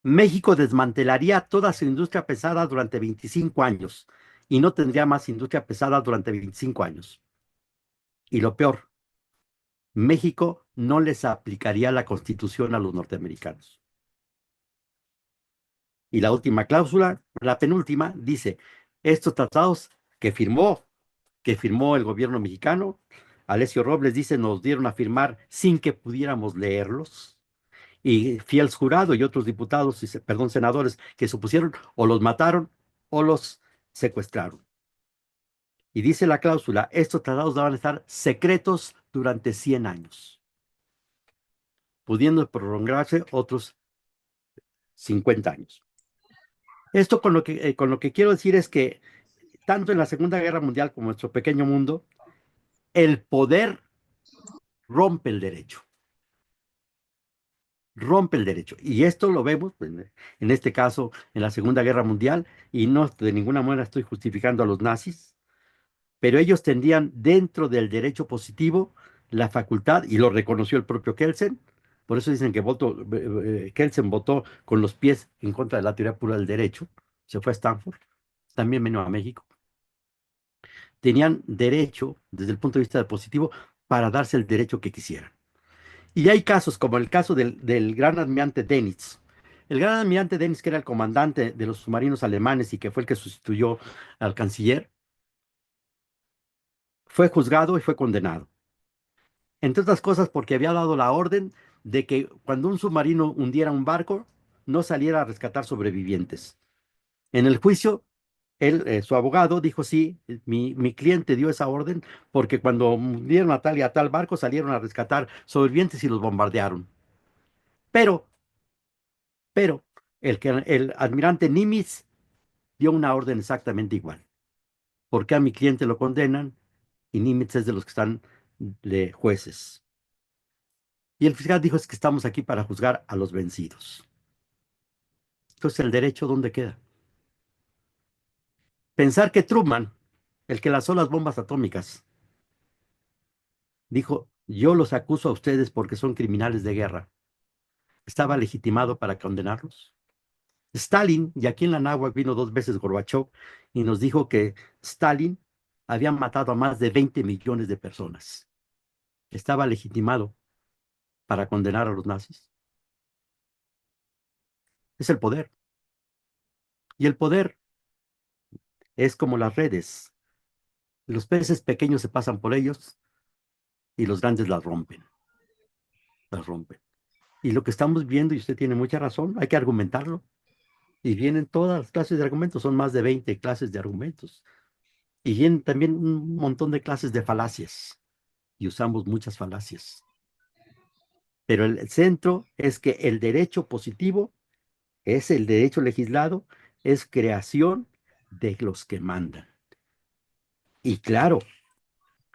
México desmantelaría toda su industria pesada durante 25 años y no tendría más industria pesada durante 25 años. Y lo peor, México no les aplicaría la Constitución a los norteamericanos. Y la última cláusula, la penúltima, dice, estos tratados que firmó el gobierno mexicano, Alessio Robles dice, nos dieron a firmar sin que pudiéramos leerlos. Y Fields Jurado y otros diputados, senadores que se opusieron, o los mataron o los secuestraron. Y dice la cláusula, estos tratados van a estar secretos durante 100 años, pudiendo prolongarse otros 50 años. Esto con lo que quiero decir es que tanto en la Segunda Guerra Mundial como en nuestro pequeño mundo, el poder rompe el derecho. Rompe el derecho. Y esto lo vemos, en este caso, en la Segunda Guerra Mundial, y no de ninguna manera estoy justificando a los nazis, pero ellos tendrían dentro del derecho positivo la facultad, y lo reconoció el propio Kelsen, por eso dicen que Kelsen votó con los pies en contra de la teoría pura del derecho, se fue a Stanford, también vino a México. Tenían derecho, desde el punto de vista positivo, para darse el derecho que quisieran. Y hay casos, como el caso del gran almirante Dönitz. El gran almirante Dönitz, que era el comandante de los submarinos alemanes y que fue el que sustituyó al canciller, fue juzgado y fue condenado. Entre otras cosas porque había dado la orden de que cuando un submarino hundiera un barco, no saliera a rescatar sobrevivientes. En el juicio Él, su abogado, dijo, sí, mi cliente dio esa orden porque cuando hundieron a tal y a tal barco salieron a rescatar sobrevivientes y los bombardearon. Pero, pero, el almirante Nimitz dio una orden exactamente igual. ¿Por qué a mi cliente lo condenan? Y Nimitz es de los que están de jueces. Y el fiscal dijo, es que estamos aquí para juzgar a los vencidos. Entonces, ¿el derecho dónde queda? Pensar que Truman, el que lanzó las bombas atómicas, dijo, yo los acuso a ustedes porque son criminales de guerra, ¿estaba legitimado para condenarlos? Stalin, y aquí en la náhuatl vino 2 veces Gorbachov y nos dijo que Stalin había matado a más de 20 millones de personas. ¿Estaba legitimado para condenar a los nazis? Es el poder. Y el poder es como las redes. Los peces pequeños se pasan por ellos y los grandes las rompen. Las rompen. Y lo que estamos viendo, y usted tiene mucha razón, hay que argumentarlo. Y vienen todas las clases de argumentos, son más de 20 clases de argumentos. Y vienen también un montón de clases de falacias. Y usamos muchas falacias. Pero el centro es que el derecho positivo es el derecho legislado, es creación de los que mandan. Y claro,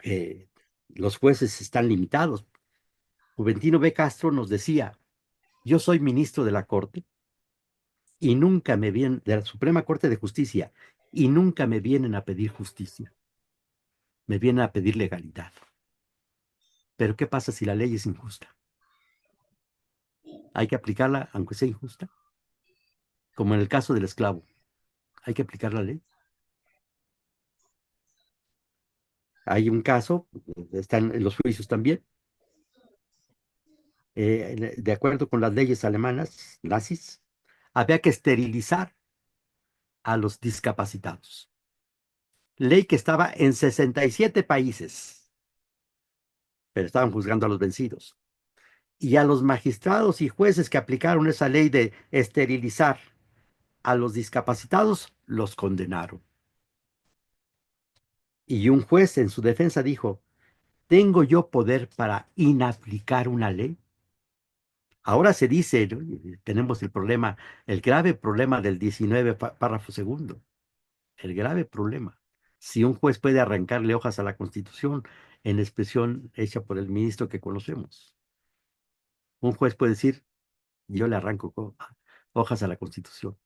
eh, los jueces están limitados. Juventino B. Castro nos decía, yo soy ministro de la Corte y nunca me vienen, de la Suprema Corte de Justicia, y nunca me vienen a pedir justicia, me vienen a pedir legalidad. Pero ¿qué pasa si la ley es injusta? Hay que aplicarla aunque sea injusta, como en el caso del esclavo. Hay que aplicar la ley. Hay un caso, están en los juicios también, de acuerdo con las leyes alemanas, nazis, había que esterilizar a los discapacitados. Ley que estaba en 67 países, pero estaban juzgando a los vencidos. Y a los magistrados y jueces que aplicaron esa ley de esterilizar a los discapacitados, los condenaron. Y un juez en su defensa dijo, ¿tengo yo poder para inaplicar una ley? Ahora se dice, ¿no? Tenemos el problema, el grave problema del 19 párrafo segundo, el grave problema. Si un juez puede arrancarle hojas a la Constitución en expresión hecha por el ministro que conocemos, un juez puede decir, yo le arranco hojas a la Constitución.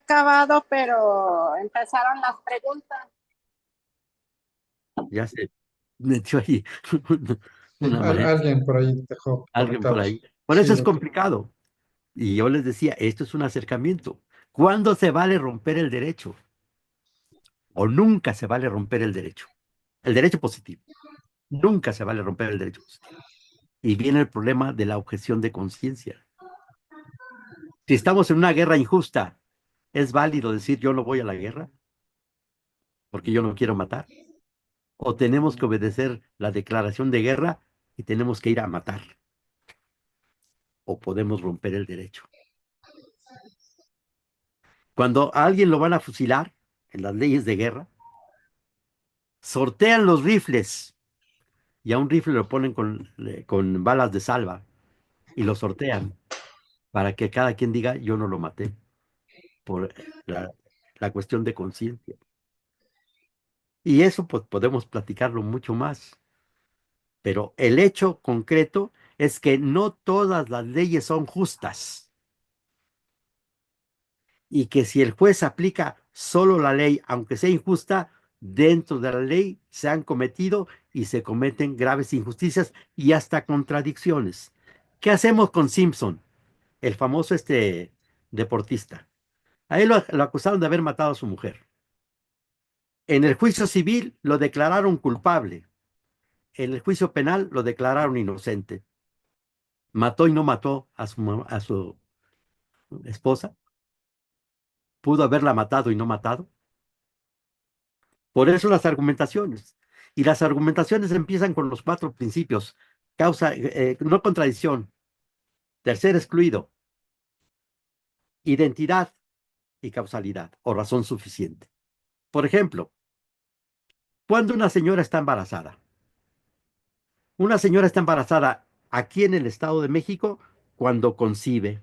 Acabado, pero empezaron las preguntas. Ya se metió ahí Sí, una maestra, alguien por ahí dejó alguien por conectados. ahí. Por Sí, eso es doctor. complicado. Y yo les decía, esto es un acercamiento. ¿Cuándo se vale romper el derecho? O nunca se vale romper el derecho. El derecho positivo. Nunca se vale romper el derecho positivo. Y viene el problema de la objeción de conciencia. Si estamos en una guerra injusta, ¿es válido decir yo no voy a la guerra porque yo no quiero matar? ¿O tenemos que obedecer la declaración de guerra y tenemos que ir a matar? ¿O podemos romper el derecho? Cuando a alguien lo van a fusilar en las leyes de guerra, sortean los rifles y a un rifle lo ponen con balas de salva y lo sortean para que cada quien diga yo no lo maté por la cuestión de conciencia. Y eso pues podemos platicarlo mucho más, pero el hecho concreto es que no todas las leyes son justas y que si el juez aplica solo la ley, aunque sea injusta, dentro de la ley se han cometido y se cometen graves injusticias y hasta contradicciones. ¿Qué hacemos con Simpson, el famoso deportista? A él lo acusaron de haber matado a su mujer. En el juicio civil lo declararon culpable. En el juicio penal lo declararon inocente. Mató y no mató a su esposa. Pudo haberla matado y no matado. Por eso las argumentaciones. Y las argumentaciones empiezan con los 4 principios. Causa, no contradicción. Tercer excluido. Identidad. y causalidad o razón suficiente. Por ejemplo, cuando una señora está embarazada. Una señora está embarazada aquí en el Estado de México cuando concibe.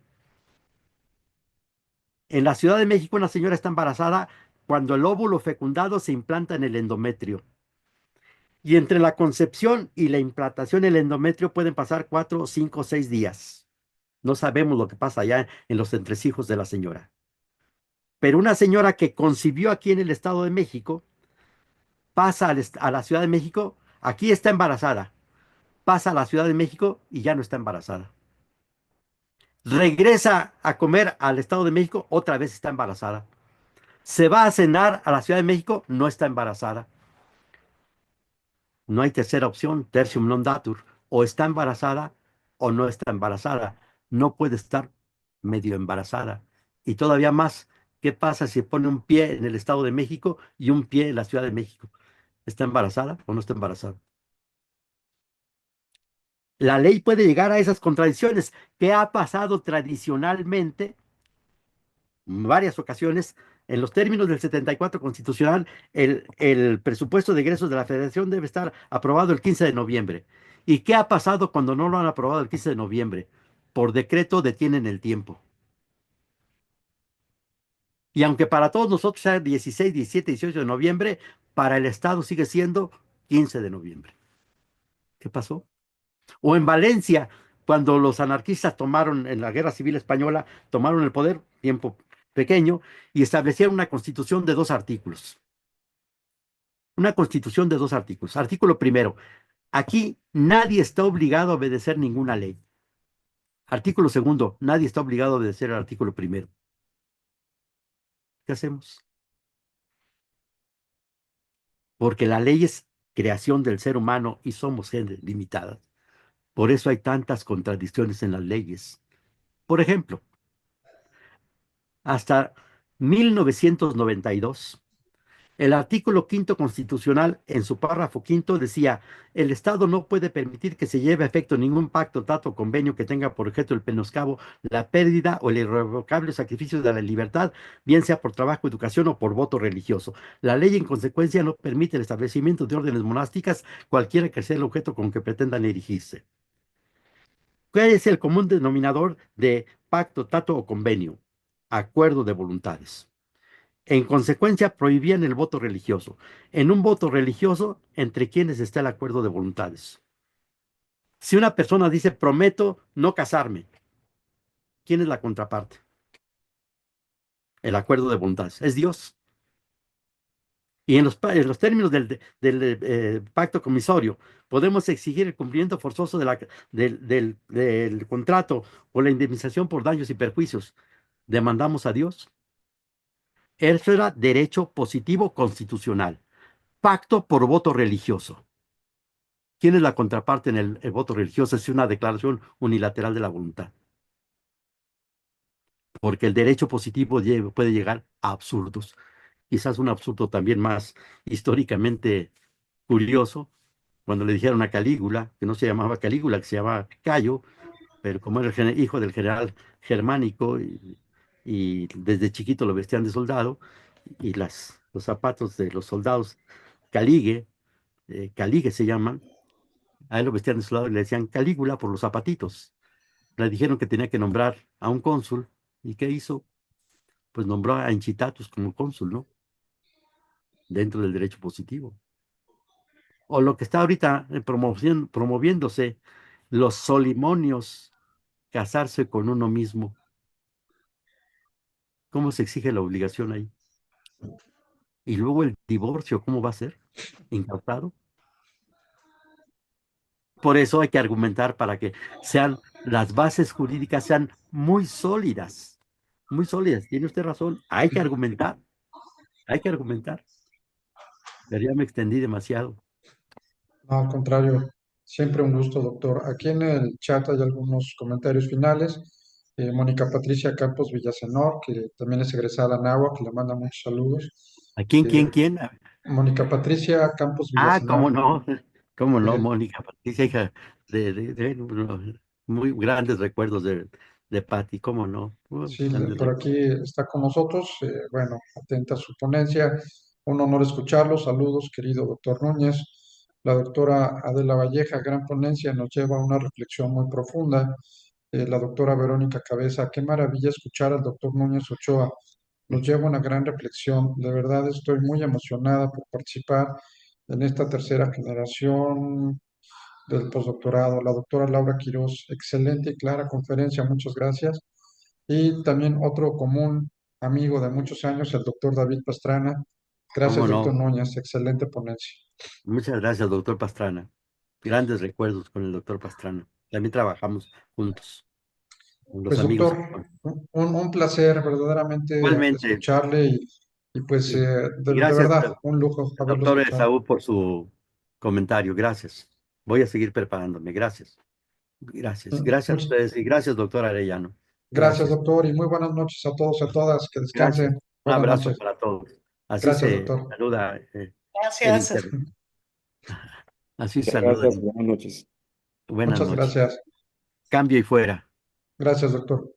En la Ciudad de México una señora está embarazada cuando el óvulo fecundado se implanta en el endometrio. Y entre la concepción y la implantación en el endometrio pueden pasar 4, 5, 6 días. No sabemos lo que pasa allá en los entresijos de la señora. Pero una señora que concibió aquí en el Estado de México pasa a la Ciudad de México, aquí está embarazada, pasa a la Ciudad de México y ya no está embarazada. Regresa a comer al Estado de México, otra vez está embarazada. Se va a cenar a la Ciudad de México, no está embarazada. No hay tercera opción, tertium non datur. O está embarazada o no está embarazada. No puede estar medio embarazada. Y todavía más, ¿qué pasa si pone un pie en el Estado de México y un pie en la Ciudad de México? ¿Está embarazada o no está embarazada? La ley puede llegar a esas contradicciones. ¿Qué ha pasado tradicionalmente en varias ocasiones? En los términos del 74 constitucional, el presupuesto de egresos de la Federación debe estar aprobado el 15 de noviembre. ¿Y qué ha pasado cuando no lo han aprobado el 15 de noviembre? Por decreto detienen el tiempo. Y aunque para todos nosotros sea 16, 17, 18 de noviembre, para el Estado sigue siendo 15 de noviembre. ¿Qué pasó? O en Valencia, cuando los anarquistas tomaron en la Guerra Civil Española, tomaron el poder, tiempo pequeño, y establecieron una constitución de 2 artículos. Una constitución de 2 artículos. Artículo primero, aquí nadie está obligado a obedecer ninguna ley. Artículo segundo, nadie está obligado a obedecer el artículo primero. ¿Qué hacemos? Porque la ley es creación del ser humano y somos gente limitada. Por eso hay tantas contradicciones en las leyes. Por ejemplo, hasta 1992, el artículo quinto constitucional, en su párrafo quinto, decía: el Estado no puede permitir que se lleve a efecto ningún pacto, trato o convenio que tenga por objeto el menoscabo, la pérdida o el irrevocable sacrificio de la libertad, bien sea por trabajo, educación o por voto religioso. La ley, en consecuencia, no permite el establecimiento de órdenes monásticas, cualquiera que sea el objeto con que pretendan erigirse. ¿Cuál es el común denominador de pacto, trato o convenio? Acuerdo de voluntades. En consecuencia, prohibían el voto religioso. En un voto religioso, ¿entre quienes está el acuerdo de voluntades? Si una persona dice, prometo no casarme, ¿quién es la contraparte? El acuerdo de voluntades. Es Dios. Y en los términos del pacto comisorio, podemos exigir el cumplimiento forzoso del contrato o la indemnización por daños y perjuicios. ¿Demandamos a Dios? Eso era derecho positivo constitucional. Pacto por voto religioso. ¿Quién es la contraparte en el voto religioso? Es una declaración unilateral de la voluntad. Porque el derecho positivo puede llegar a absurdos. Quizás un absurdo también más históricamente curioso, cuando le dijeron a Calígula, que no se llamaba Calígula, que se llamaba Cayo, pero como era el hijo del general germánico y desde chiquito lo vestían de soldado, y los zapatos de los soldados Caligue se llaman, a él lo vestían de soldado y le decían Calígula por los zapatitos. Le dijeron que tenía que nombrar a un cónsul. ¿Y qué hizo? Pues nombró a Incitatus como cónsul, ¿no? Dentro del derecho positivo. O lo que está ahorita promoviéndose, los solimonios, casarse con uno mismo. ¿Cómo se exige la obligación ahí? Y luego el divorcio, ¿cómo va a ser? ¿Incautado? Por eso hay que argumentar para que las bases jurídicas sean muy sólidas. Muy sólidas. Tiene usted razón. Hay que argumentar. Hay que argumentar. Pero ya me extendí demasiado. No, al contrario, siempre un gusto, doctor. Aquí en el chat hay algunos comentarios finales. Mónica Patricia Campos Villasenor, que también es egresada a Nahua, que le manda muchos saludos. ¿A quién, Eh, quién? Mónica Patricia Campos Ah, Villasenor. cómo no. Cómo no, eh, Mónica Patricia, hija muy grandes recuerdos de de Patti, ¿cómo no? Sí, Grandes por recuerdos. aquí está con nosotros. Bueno, atenta a su ponencia. Un honor escucharlo. Saludos, querido doctor Núñez. La doctora Adela Valleja, gran ponencia, nos lleva a una reflexión muy profunda. La doctora Verónica Cabeza, qué maravilla escuchar al doctor Núñez Ochoa. Nos lleva a una gran reflexión. De verdad estoy muy emocionada por participar en esta tercera generación del postdoctorado. La doctora Laura Quiroz, excelente y clara conferencia, muchas gracias. Y también otro común amigo de muchos años, el doctor David Pastrana. Gracias, ¿Cómo doctor no? Núñez, excelente ponencia. Muchas gracias, doctor Pastrana. Grandes recuerdos con el doctor Pastrana. También trabajamos juntos, con los Pues amigos. doctor, un placer verdaderamente Igualmente, escucharle y pues sí. Y de gracias, verdad, un lujo haberlo doctor escuchado. Esaú, por su comentario. Gracias. Voy a seguir preparándome. Gracias. Gracias. Gracias a Muchas ustedes y gracias, doctor Arellano. gracias, Gracias. doctor, y muy buenas noches a todos y a todas. Que Gracias. descansen. Un Buenas abrazo noches. para todos. Así Gracias, se doctor. saluda el Gracias. inter. Así se Muchas saluda. gracias, buenas noches. Buenas Muchas noches. gracias. Cambio y fuera. Gracias, doctor.